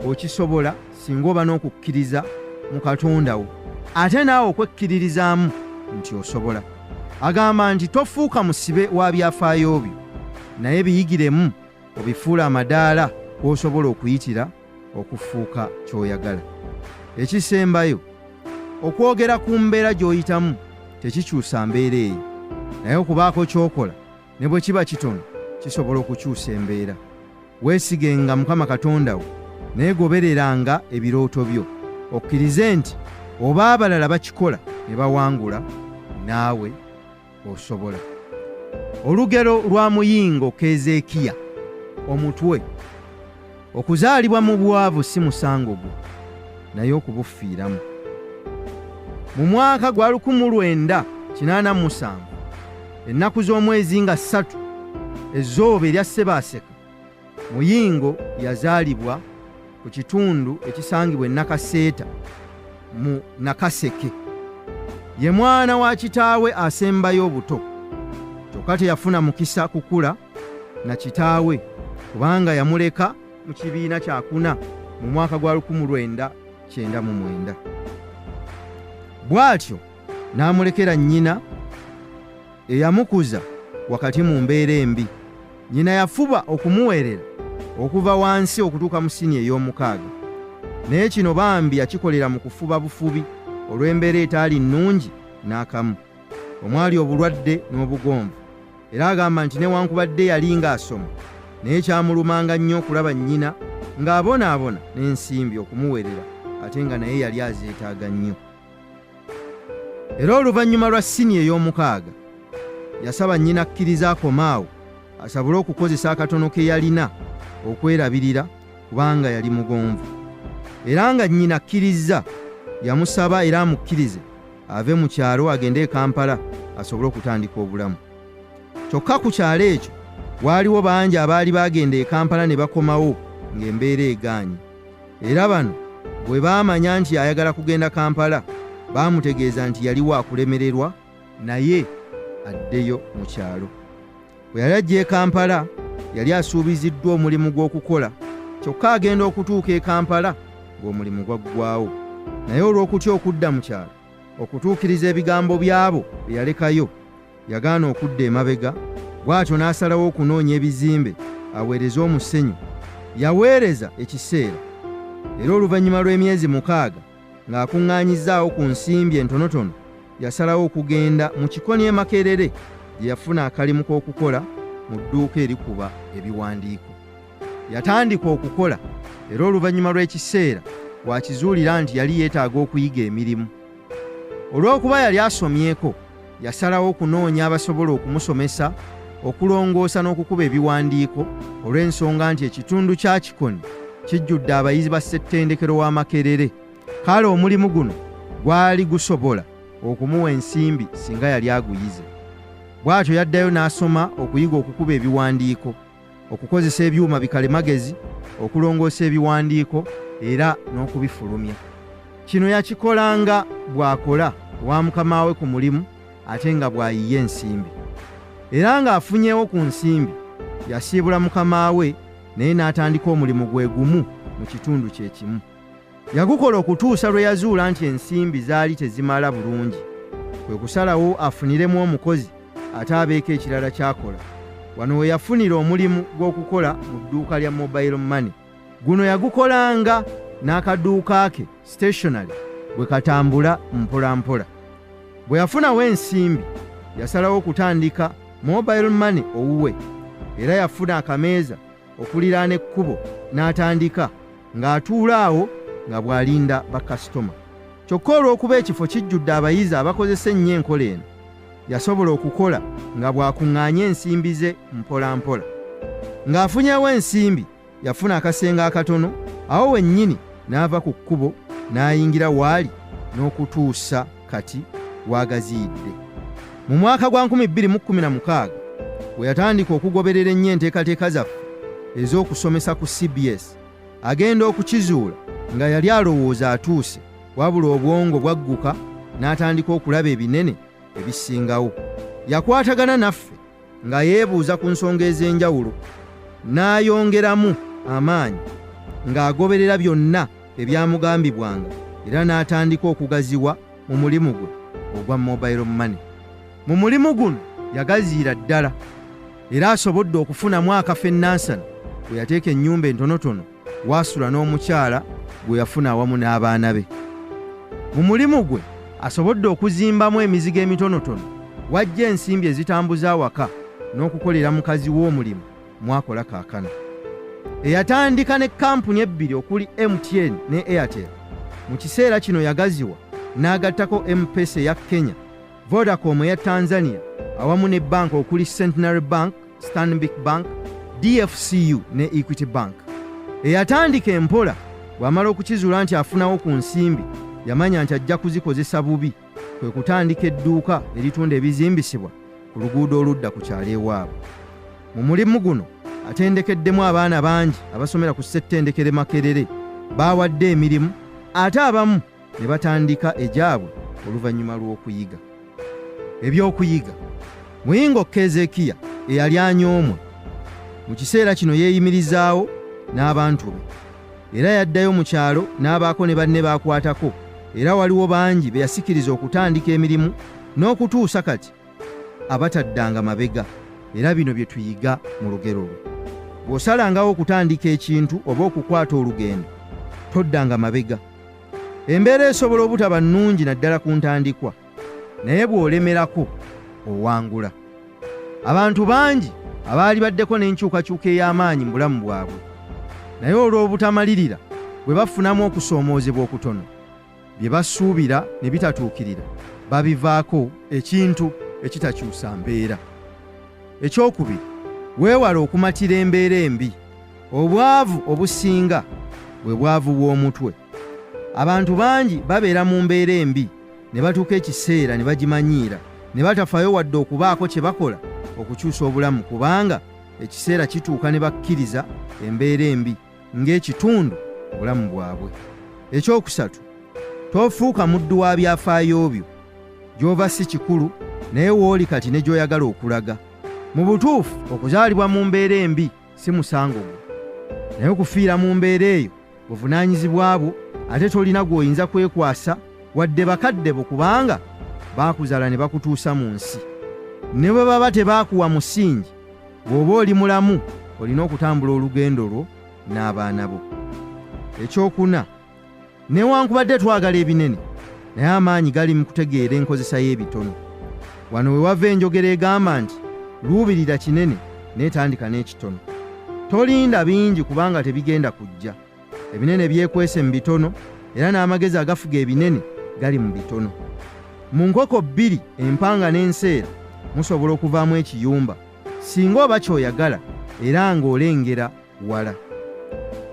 okisobola singa oba n'okukkiriza mu Katonda wo, ate naawe okwekkiririzaamu nti osobola. Agamba nti tofuuka musibe wa byafaayo byo, naye biyigiremu obifuula amadaala kw'osobola okuyitira okufuuka ky'oyagala. Ekisembayo, okwogera ku mbeera gy'oyitamu tekikyusa mbeera eyo, naye okubaako ky'okola ne bwe kiba kitono kisobola okukyusa embeera. Weesigenga Mukama Katonda wo, naye gobereranga ebirooto byo, okkirize nti oba abalala bakikola ne bawangula, naawe osobola. Olugero lwa muyingo Keezeekiya omutwe. Okuzaalibwa mu bwavu si musango gwo, naye okubufiiramu. Mu mwaka gwa 1987 ennaku z'omwezi nga 3 ezzooba erya Ssebaaseka, Muyingo yazaalibwa ku kitundu ekisangibwa e Nakaseeta mu Nakaseke. Ye mwana wa kitaawe asembayo obuto, kyokka teyafuna mukisa kukula na kitaawe kubanga yamuleka mu kibiina kyakuna mu mwaka gwa 1999. Bw'atyo n'amulekera nnyina eyamukuza wakati mu mbeera embi. Nnyina yafuba okumuweerera okuva wansi okutuuka mu siniya ey'omukaaga, naye kino bambi yakikolera mu kufuba bufubi olw'embeera etaali nnungi n'akamu. Omwali obulwadde n'obugonvu, era agamba nti newankubadde yali ng'asoma, naye kyamulumanga nnyo okulaba nnyina ng'abonaabona n'ensimbi okumuweerera, ate nga naye yali azeetaaga nnyo. Era oluvannyuma lwa siniya ey'omukaaga yasaba nnyina akkiriza akomaawo asobole okukozesa akatono ke yalina okwerabirira kubanga yali mugonvu. Era nga nnyina akkiriza, yamusaba era amukkirize ave mu kyalo agende e Kampala asobole okutandika obulamu. Kyokka ku kyalo ekyo waaliwo bangi abaali bagenda e Kampala ne bakomawo ng'embeera egaanye. Era bano bwe baamanya nti ayagala kugenda Kampala, baamutegeeza nti yali wa kulemererwa naye addeyo mu kyalo. Bwe yali ajja e Kampala yali asuubiziddwa omulimu gw'okukola, kyokka agenda okutuuka e Kampala ng'omulimu gwaggwaawo. Naye olw'okutya okudda mu kyalo okutuukiriza ebigambo by'abo bye yalekayo, yagaana okudda emabega. Bw'atyo n'asalawo okunoonya ebizimbe aweereze omusenyu. Yaweereza ekiseera, era oluvannyuma lw'emyezi 6 ng'akuŋŋaanyizzaawo ku nsimbi entonotono, yasalawo okugenda mu Kikoni e Makerere gye yafuna akalimu k'okukola mu dduuka erikuba ebiwandiiko. Yatandika okukola, era oluvannyuma lw'ekiseera wakizuulira nti yali yeetaaga okuyiga emirimu. Olw'okuba yali asomyeko, yasalawo okunoonya abasobola okumusomesa, okulongoosa n'okukuba ebiwandiiko, olw'ensonga nti ekitundu kya Kikoni kijjudde abayizi ba ssettendekero wa Makerere. Kale omulimu guno gwali gusobola okumuwa ensimbi singa yali aguyize. Bw'atyo yaddayo n'asoma okuyiga okukuba ebiwandiiko, okukozesa ebyuma bikalemagezi, okulongoosa ebiwandiiko era n'okubifulumya. Kino yakikolanga bw'akola wa mukama we ku mulimu ate nga bw'ayiye ensimbi. Era ng'afunyeewo ku nsimbi, yasiibula mukama we naye n'atandika omulimu gwe gumu mu kitundu kye kimu. Yagukola okutuusa lwe yazuula nti ensimbi zaali tezimala bulungi, kwe kusalawo afuniremu omukozi ate abeeko ekirala ky'akola. Wano we yafunira omulimu gw'okukola mu dduuka lya mobile money. Guno yagukolanga n'akaduuka ke stationary bwe katambula mpola mpola. Bwe yafunawo ensimbi, yasalawo okutandika mobile money owuwe, era yafuna akameeza okuliraana ekkubo n'atandika ng'atuula awo nga bw'alinda bakasitoma. Kyokka olw'okuba ekifo kijjudde abayizi abakozesa ennyo enkola eno, yasobola okukola nga bw'akuŋŋaanya ensimbi ze mpola mpola. Ng'afunyeewo ensimbi, yafuna akasenga akatono, awo wennyini n'ava ku kkubo n'ayingira waali n'okutuusa kati w'agaziyidde. Mu mwaka gwa 2016 bwe yatandika okugoberera ennyo enteekateeka zaffe ez'okusomesa ku CBS, agenda okukizuula nga yali alowooza atuuse, wabula obwongo bwagguka n'atandika okulaba ebinene ebisingawo. Yakwatagana naffe nga yeebuuza ku nsonga ez'enjawulo, n'ayongeramu amaanyi ng'agoberera byonna ebyamugambibwanga, era n'atandika okugaziwa mu mulimu gwe ogwa mobile money. Mu mulimu guno yagaziira ddala, era asobodde okufunamu akafa ennansana bwe yateeka ennyumba entonotono w'asula n'omukyala gwe yafuna awamu n'abaana be. Mu mulimu gwe asobodde okuzimbamu emizigo emitonotono, wajja ensimbi ezitambuza awaka n'okukolera mukazi w'omulimu mwakola kaakano. Eyatandika ne kampuni ebbiri okuli MTN ne Airtel, mu kiseera kino yagaziwa n'agattako M-Pesa eya Kenya, Vodacom eya Tanzania awamu ne banka okuli Centenary Bank, Stanbic Bank, DFCU ne Equity Bank. Eyatandika empola bw'amala okukizuula nti afunawo ku nsimbi, yamanya nti ajja kuzikozesa bubi, kwe kutandika edduuka eritunda ebizimbisibwa ku luguudo oludda ku kyalo ewaabwe. Mu mulimu guno atendekeddemu abaana bangi abasomera ku ssettendekere Makerere, baawadde emirimu ate abamu ne batandika egyabwe oluvannyuma lw'okuyiga. Ebyokuyiga. Muyingo Keezeekiya eyali anyoomwa mu kiseera kino yeeyimirizaawo n'abantu be, era yaddayo mu kyalo n'abaako ne banne baakwatako, era waliwo bangi be yasikiriza okutandika emirimu n'okutuusa kati abataddanga mabega, era bino bye tuyiga mu lugero lwe. Bw'osalangawo okutandika ekintu oba okukwata olugendo, toddanga mabega. Embeera esobola obutaba nnungi naddala ku ntandikwa, naye bw'olemerako owangula. Abantu bangi abaali baddeko n'enkyukakyuka ey'amaanyi mu bulamu bwabwe, naye olw'obutamalirira bwe bafunamu okusoomoozebwa okutono, bye basuubira ne bitatuukirira, babivaako ekintu ekitakyusa mbeera. Ekyokubiri, weewale okumatira embeera embi. Obwavu obusinga bwe bwavu bw'omutwe. Abantu bangi babeera mu mbeera embi ne batuuka ekiseera ne bagimanyiira, ne batafaayo wadde okubaako kye bakola okukyusa obulamu, kubanga ekiseera kituuka ne bakkiriza embeera embi ng'ekitundu obulamu bwabwe. Ekyokusatu, tofuuka muddu wa byafaayo byo. Gy'ova si kikulu, naye w'oli kati ne gy'oyagala okulaga. Mu butuufu okuzaalibwa mu mbeera embi si musango gwo, naye okufiira mu mbeera eyo buvunaanyizibwa bwo, ate tolina gw'oyinza kwekwasa wadde bakadde bo, kubanga baakuzaala ne bakutuusa mu nsi. Ne bwe baba tebaakuwa musingi, bw'oba oli mulamu olina okutambula olugendo lwo n'abaana bo. Ekyokuna, newankubadde twagala ebinene, naye amaanyi gali mu kutegeera enkozesa y'ebitono. Wano we wava enjogera egamba nti luubirira kinene n'etandika n'ekitono. Tolinda bingi kubanga tebigenda kujja. Ebinene byekwese mu bitono, era n'amagezi agafuga ebinene gali mu bitono. Mu nkoko bbiri, empanga n'enseera, musobola okuvaamu ekiyumba singa oba ky'oyagala era ng'olengera wala.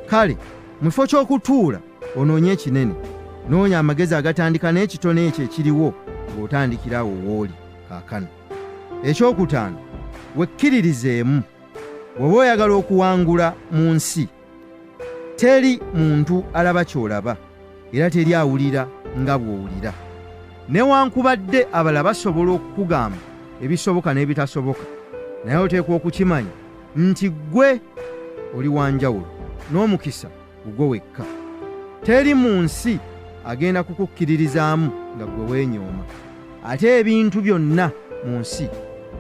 Kale, mu kifo ky'okutuula onoonye ekinene, noonya amagezi agatandika n'ekitono ekyo ekiriwo ng'otandikirawo w'oli kaakano. Ekyokutaano, wekkiririzeemu. Bw'oba oyagala okuwangula mu nsi, teri muntu alaba ky'olaba, era teri awulira nga bw'owulira. Newankubadde abalala basobola okukugamba ebisoboka n'ebitasoboka, naye oteekwa okukimanya nti ggwe oli wanjawulo, n'omukisa gugwo wekka. Teri mu nsi agenda kukukkiririzaamu nga ggwe weenyooma, ate ebintu byonna mu nsi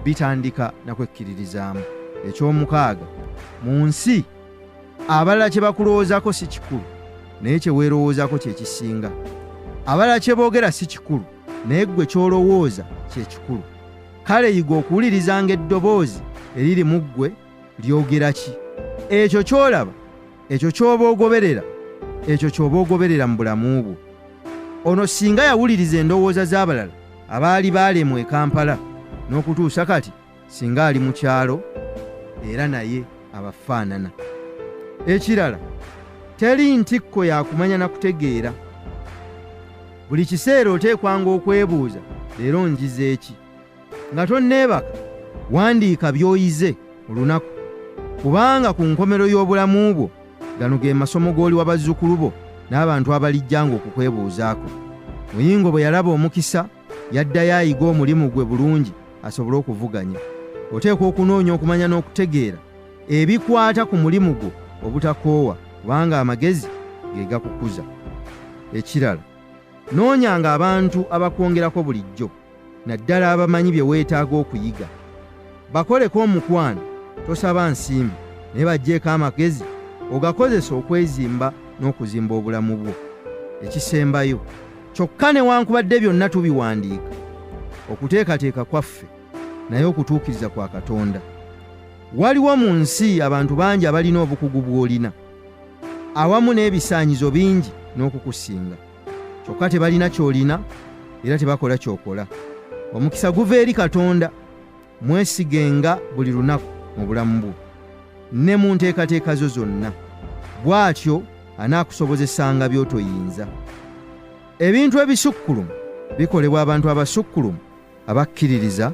bitandika na kwekkiririzaamu. Ekyomukaaga, mu nsi abalala kye bakulowoozaako si kikulu, naye kye weerowoozaako kye kisinga. Abalala kye boogera si kikulu, naye ggwe ky'olowooza kye kikulu. Kale yiga okuwulirizanga eddoboozi eriri mu ggwe lyogera ki. Ekyo ky'olaba, ekyo ky'oba ogoberera, ekyo ky'oba ogoberera mu bulamu bwo. Ono singa yawuliriza endowooza z'abalala abaali baalemwa e Kampala, n'okutuusa kati singa ali mu kyalo era naye abafaanana. Ekirala, teri ntikko yakumanya na kutegeera. Buli kiseera oteekwanga okwebuuza, leero njize ki? Nga tonneebaka, wandiika by'oyize mu lunaku, kubanga ku nkomero y'obulamu bwo gano ge masomo g'oliwa bazzukulu bo n'abantu abalijjanga okukwebuuzaako. Muyingo bwe yalaba omukisa, yaddayo ayiga omulimu gwe bulungi asobole okuvuganya. Oteekwa okunoonya okumanya n'okutegeera ebikwata ku mulimu gwo obutakoowa, kubanga amagezi ge gakukuza. Ekirala, noonyanga abantu abakwongerako bulijjo, naddala abamanyi bye weetaaga okuyiga. Bakoleko omukwano, tosaba nsimbi, naye baggyeko amagezi ogakozesa okwezimba n'okuzimba obulamu bwo. Ekisembayo, Kyokka newankubadde byonna tubiwandiika, okuteekateeka kwaffe naye okutuukiriza kwa Katonda. Waliwo mu nsi abantu bangi abalina obukugu bw'olina, awamu n'ebisaanyizo bingi n'okukusinga, kyokka tebalina ky'olina era tebakola ky'okola. Omukisa guva eri Katonda. Mwesigenga buli lunaku mu bulamu bwo ne mu nteekateeka zo zonna, bw'atyo anaakusobozesanga by'otoyinza. Ebintu ebisukkulumu bikolebwa abantu abasukkulumu abakkiririza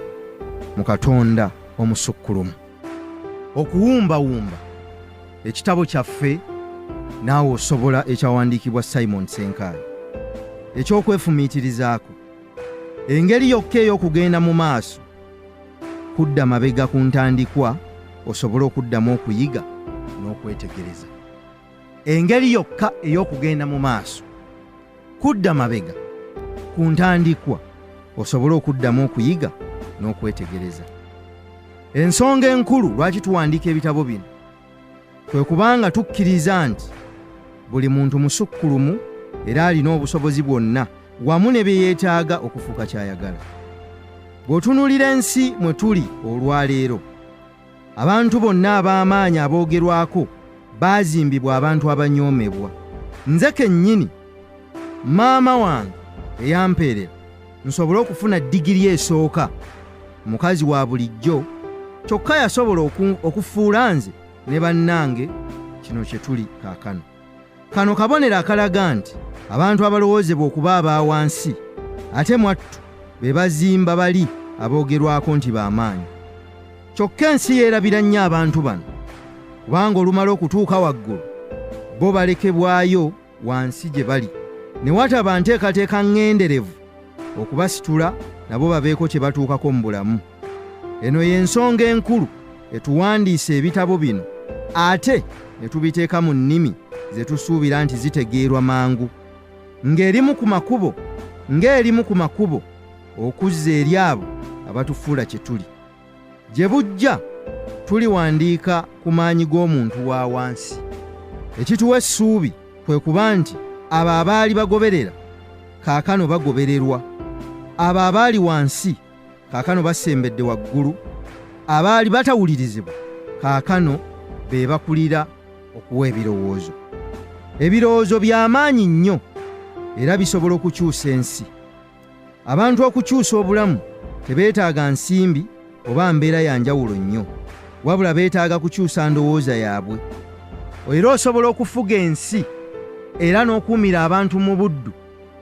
mu Katonda omusukkulumu. Okuwumbawumba ekitabo kyaffe naawe osobola, ekyawandiikibwa Simon Senkaayi, eky'okwefumiitirizaako, engeri yokka ey'okugenda mu maaso, kudda mabega ku ntandikwa osobole okuddamu okuyiga n'okwetegereza. Engeri yokka ey'okugenda mu maaso, kudda mabega ku ntandikwa osobole okuddamu okuyiga n'okwetegereza. Ensonga enkulu lwaki tuwandiika ebitabo bino kwe kubanga tukkiriza nti buli muntu musukkulumu era alina obusobozi bwonna wamu ne bye yeetaaga okufuuka ky'ayagala. Bw'otunuulira ensi mwe tuli olwaleero, abantu bonna ab'amaanyi aboogerwako baazimbibwa abantu abanyoomebwa. Nze kennyini maama wange eyampeerera nsobole okufuna digiri esooka, mukazi wa bulijjo, kyokka yasobola okufuula nze ne bannange kino kye tuli kaakano. Kano kabonero akalaga nti abantu abalowoozebwa okuba aba wansi ate mwattu be bazimba bali aboogerwako nti b'amaanyi. Kyokka ensi yeerabira nnyo abantu bano, kubanga olumala okutuuka waggulu bo balekebwayo wansi gye bali, ne wataba nteekateeka ŋŋenderevu okubasitula nabo babeeko kye batuukako mu bulamu. Eno y'ensonga enkulu etuwandiisa ebitabo bino ate ne tubiteeka mu nnimi ze tusuubira nti zitegeerwa mangu, ng'erimu ku makubo okuzza eri abo abatufuula kye tuli. Gye bujja tuliwandiika ku maanyi g'omuntu wa wansi. Ekituwa essuubi kwe kuba nti abo abaali bagoberera kaakano bagobererwa, abo abaali wansi kaakano basembedde waggulu, abaali batawulirizibwa kaakano be bakulira okuwa ebirowoozo. Ebirowoozo by'amaanyi nnyo era bisobola okukyusa ensi. Abantu okukyusa obulamu tebeetaaga nsimbi oba mbeera ya njawulo nnyo, wabula beetaaga kukyusa ndowooza yaabwe. Era osobola okufuga ensi era n'okuumira abantu mu buddu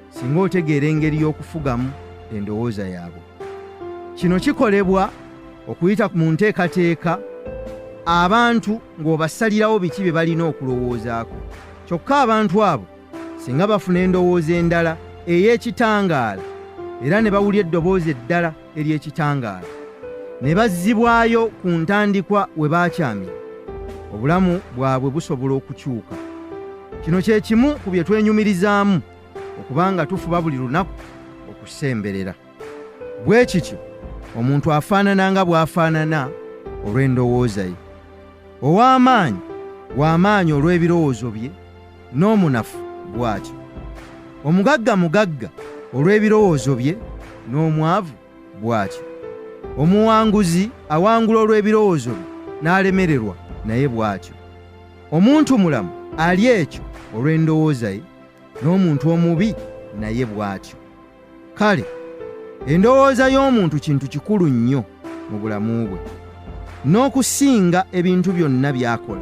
singa otegeera engeri y'okufugamu endowooza yaabwe. Kino kikolebwa okuyita mu nteekateeka abantu ng'obasalirawo biki bye balina okulowoozaako. Kyokka abantu abo singa bafuna endowooza endala ey'ekitangaala era ne bawulya eddoboozi eddala ery'ekitangaala ne bazzibwayo ku ntandikwa we baakyamira, obulamu bwabwe busobola okukyuka. Kino kye kimu ku bye twenyumirizaamu okubanga tufuba buli lunaku okusemberera. Bwe kityo omuntu afaanana nga bw'afaanana olw'endowooza ye. Ow'amaanyi w'amaanyi olw'ebirowoozo bye, n'omunafu bw'atyo. Omugagga olw'ebirowoozo bye, n'omwavu bw'atyo. Omuwanguzi awangula olw'ebirowoozo bye n'alemererwa naye bw'atyo. Omuntu mulamu ali ekyo olw'endowooza ye, n'omuntu omubi naye bw'atyo. Kale endowooza y'omuntu kintu kikulu nnyo mu bulamu bwe, n'okusinga ebintu byonna by'akola,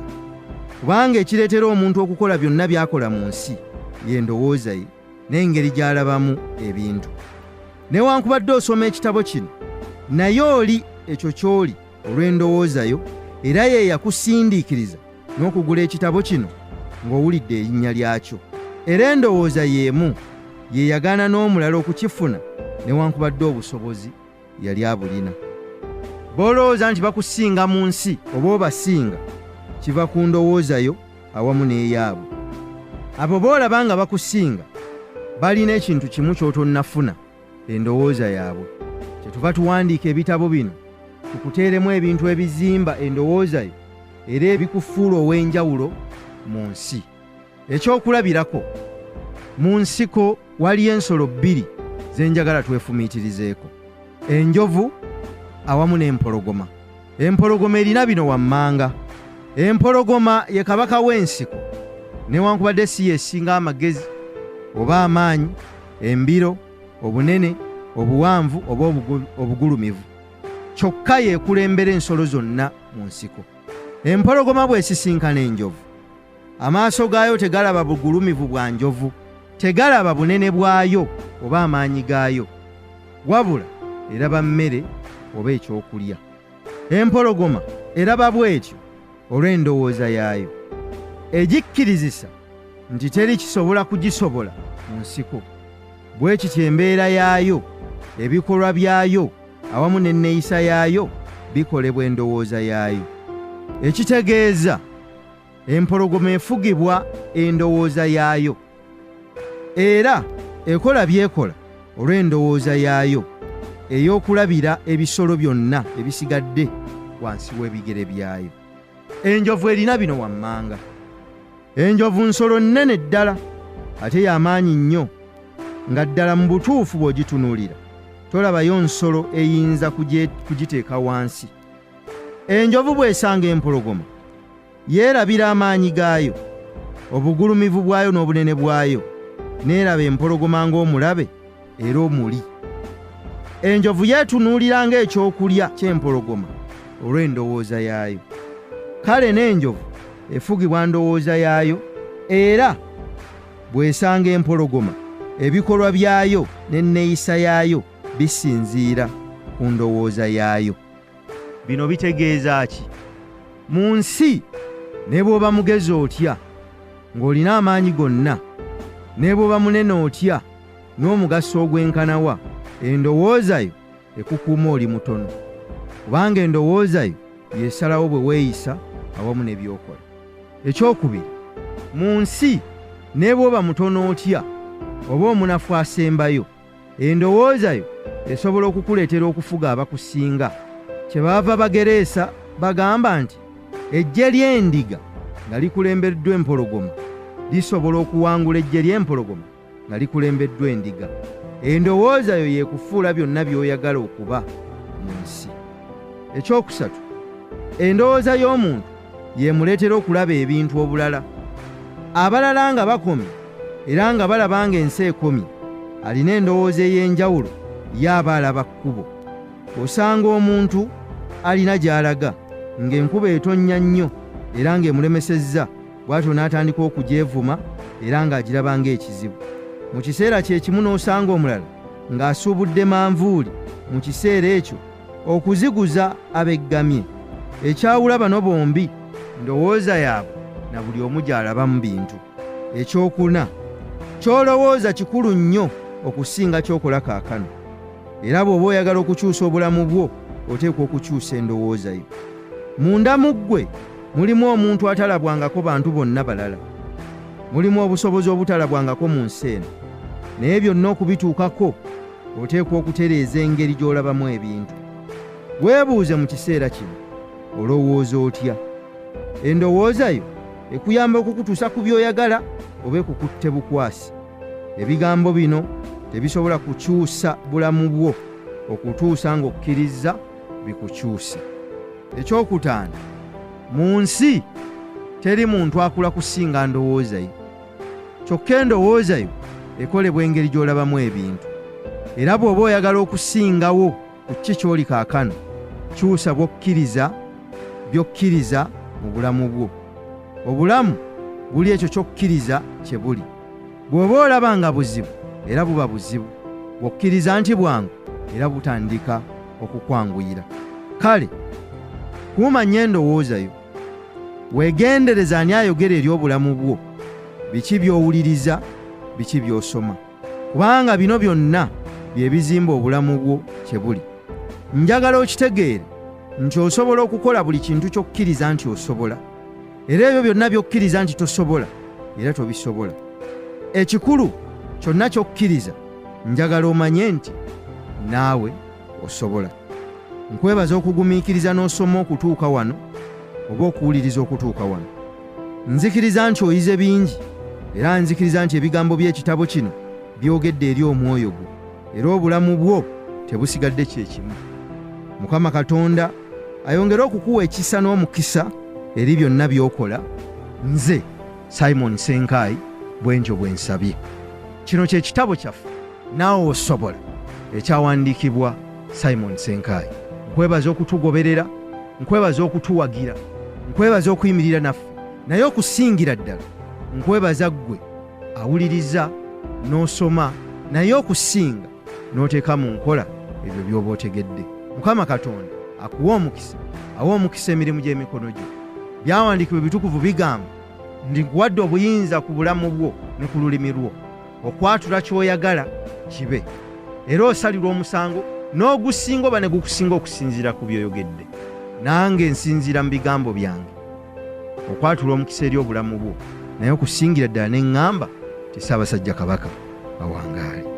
kubanga ekireetera omuntu okukola byonna by'akola mu nsi y'endowooza ye n'engeri gy'alabamu ebintu. Newankubadde osoma ekitabo kino, naye oli ekyo ky'oli olw'endowooza yo, era ye yakusindiikiriza n'okugula ekitabo kino ng'owulidde erinnya lyakyo. Era endowooza y'emu ye yagaana n'omulala okukifuna newankubadde obusobozi yali abulina. B'olowooza nti bakusinga mu nsi oba obasinga, kiva ku ndowooza yo awamu n'eyaabwe. Abo b'olaba nga bakusinga balina ekintu kimu ky'otonnafuna, endowooza yaabwe. Kyetuva tuwandiika ebitabo bino tukuteeremu ebintu ebizimba endowooza yo era ebikufuula ow'enjawulo mu nsi. Ekyokulabirako, mu nsiko waliyo ensolo bbiri ze njagala twefumiitirizeeko: enjovu awamu n'empologoma. Empologoma erina bino wammanga. Empologoma ye kabaka w'ensiko, newankubadde si yesinga amagezi oba amaanyi, embiro, obunene, obuwanvu oba obugulumivu, kyokka yeekulembera ensolo zonna mu nsiko. Empologoma bw'esisinkana enjovu, amaaso gaayo tegalaba bugulumivu bwa njovu, tegalaba bunene bwayo oba amaanyi gaayo, wabula eraba mmere oba ekyokulya. Empologoma eraba bw'etyo olw'endowooza yaayo, egikkirizisa nti teri kisobola kugisobola mu nsiko. Bwe kityo embeera yaayo, ebikolwa byayo awamu n'enneeyisa yaayo bikolebwa endowooza yaayo. Ekitegeeza empologoma efugibwa endowooza yaayo, era ekola byekola olw'endowooza yaayo ey'okulabira ebisolo byonna ebisigadde wansi w'ebigere byayo. Enjovu erina bino wammanga. Enjovu nsolo nnene ddala ate y'amaanyi nnyo, nga ddala mu butuufu bw'ogitunuulira tolabayo nsolo eyinza kugiteeka wansi. Enjovu bw'esanga empologoma yeerabira amaanyi gaayo, obugulumivu bwayo n'obunene bwayo, neeraba empologoma ng'omulabe era omuli. Enjovu yeetunuulira ng'ekyokulya ky'empologoma olw'endowooza yaayo. Kale n'enjovu efugibwa ndowooza yaayo, era bw'esanga empologoma ebikolwa byayo n'enneeyisa yaayo bisinziira ku ndowooza yaayo. Bino bitegeeza ki? Mu nsi ne bw'oba mugezi otya ng'olina amaanyi gonna, ne bw'oba munene otya n'omugaso ogwenkanawa, endowooza yo ekukuuma oli mutono, kubanga endowooza yo yesalawo bwe weeyisa awamu ne by'okola. Ekyokubiri, mu nsi ne bw'oba mutono otya oba omunafu asembayo, endowooza yo esobola okukuleetera okufuga abakusinga. Kyebaava Bagereesa bagamba nti eggye ly'endiga nga likulembeddwa empologoma lisobola okuwangula eggye ly'empologoma nga likulembeddwa endiga. Endowooza yo yeekufuula byonna by'oyagala okuba mu nsi. Ekyokusatu, endowooza y'omuntu yeemuleetera okulaba ebintu obulala. Abalala nga bakomye era nga balaba ng'ensi ekomye, alina endowooza ey'enjawulo y'aba alaba kkubo. Osanga omuntu alina gy'alaga ng'enkuba etonnya nnyo era ng'emulemesezza, bw'atyo n'atandika okugyevuma era ng'agiraba ng'ekizibu. Mu kiseera kye kimu n'osanga omulala ng'asuubudde manvuuli mu kiseera ekyo okuziguza abeggamye. Ekyawula bano bombi ndowooza yaabwe na buli omu gy'alaba mu bintu. Ekyokuna, ky'olowooza kikulu nnyo okusinga ky'okola kaakano, era bw'oba oyagala okukyusa obulamu bwo oteekwa okukyusa endowooza yo. Munda mu ggwe mulimu omuntu atalabwangako bantu bonna balala, mulimu obusobozi obutalabwangako mu nsi eno, naye byonna okubituukako oteekwa okutereeza engeri gy'olabamu ebintu. Weebuuze mu kiseera kino, olowooza otya? Endowooza yo ekuyamba okukutuusa ku by'oyagala oba ekukutte bukwasi. Ebigambo bino tebisobola kukyusa bulamu bwo okutuusa ng'okkiriza bikukyuse. Ekyokutaano, mu nsi teri muntu akula kusinga ndowooza yo, kyokka endowooza yo ekolebwa engeri gy'olabamu ebintu. Era bw'oba oyagala okusingawo ku kiki ky'oli kaakano, kyusa by'okkiriza mu bulamu bwo. Obulamu buli ekyo ky'okkiriza kye buli. Bw'oba olaba nga buzibu era buba buzibu, bw'okkiriza nti bwangu era butandika okukwanguyira. Kale kuuma nnyo endowooza yo, weegendereza ani ayogera eri obulamu bwo, biki by'owuliriza, biki by'osoma, kubanga bino byonna bye bizimba obulamu bwo kye buli. Njagala okitegeere nti osobola okukola buli kintu ky'okkiriza nti osobola, era ebyo byonna by'okkiriza nti tosobola era tobisobola. Ekikulu kyonna ky'okkiriza njagala omanye nti naawe osobola. Nkwebaza okugumiikiriza n'osoma okutuuka wano oba okuwuliriza okutuuka wano. Nzikiriza nti oyize bingi, era nzikiriza nti ebigambo by'ekitabo kino byogedde eri omwoyo gwo, era obulamu bwo tebusigadde kyekimu. Mukama Katonda ayongere okukuwa ekisa n'omukisa eri byonna by'okola. Nze Simon Senkai bwenjo bwensabye. Kino kye kitabo kyaffe naawe osobola ekyawandiikibwa Simon Senkai. Nkwebaza okutugoberera, nkwebaza okutuwagira, nkwebaza okuyimirira naffe, naye okusingira ddala nkwebaza ggwe awuliriza n'osoma, naye okusinga n'oteeka mu nkola ebyo by'oba otegedde. Mukama Katonda akuwa omukisa, awa omukisa emirimu gy'emikono gyo. Byawandiikibwa ebitukuvu bigamba ndi nkuwadde obuyinza ku bulamu bwo ne ku lulimi lwo okwatula ky'oyagala kibe, era osalirwa omusango n'ogusinga oba ne gukusinga okusinziira ku by'oyogedde. Nange nsinziira mu bigambo byange okwatula omukisa eri obulamu bwo, naye okusingira ddala ne ŋŋamba ti Ssaabasajja Kabaka awangaale.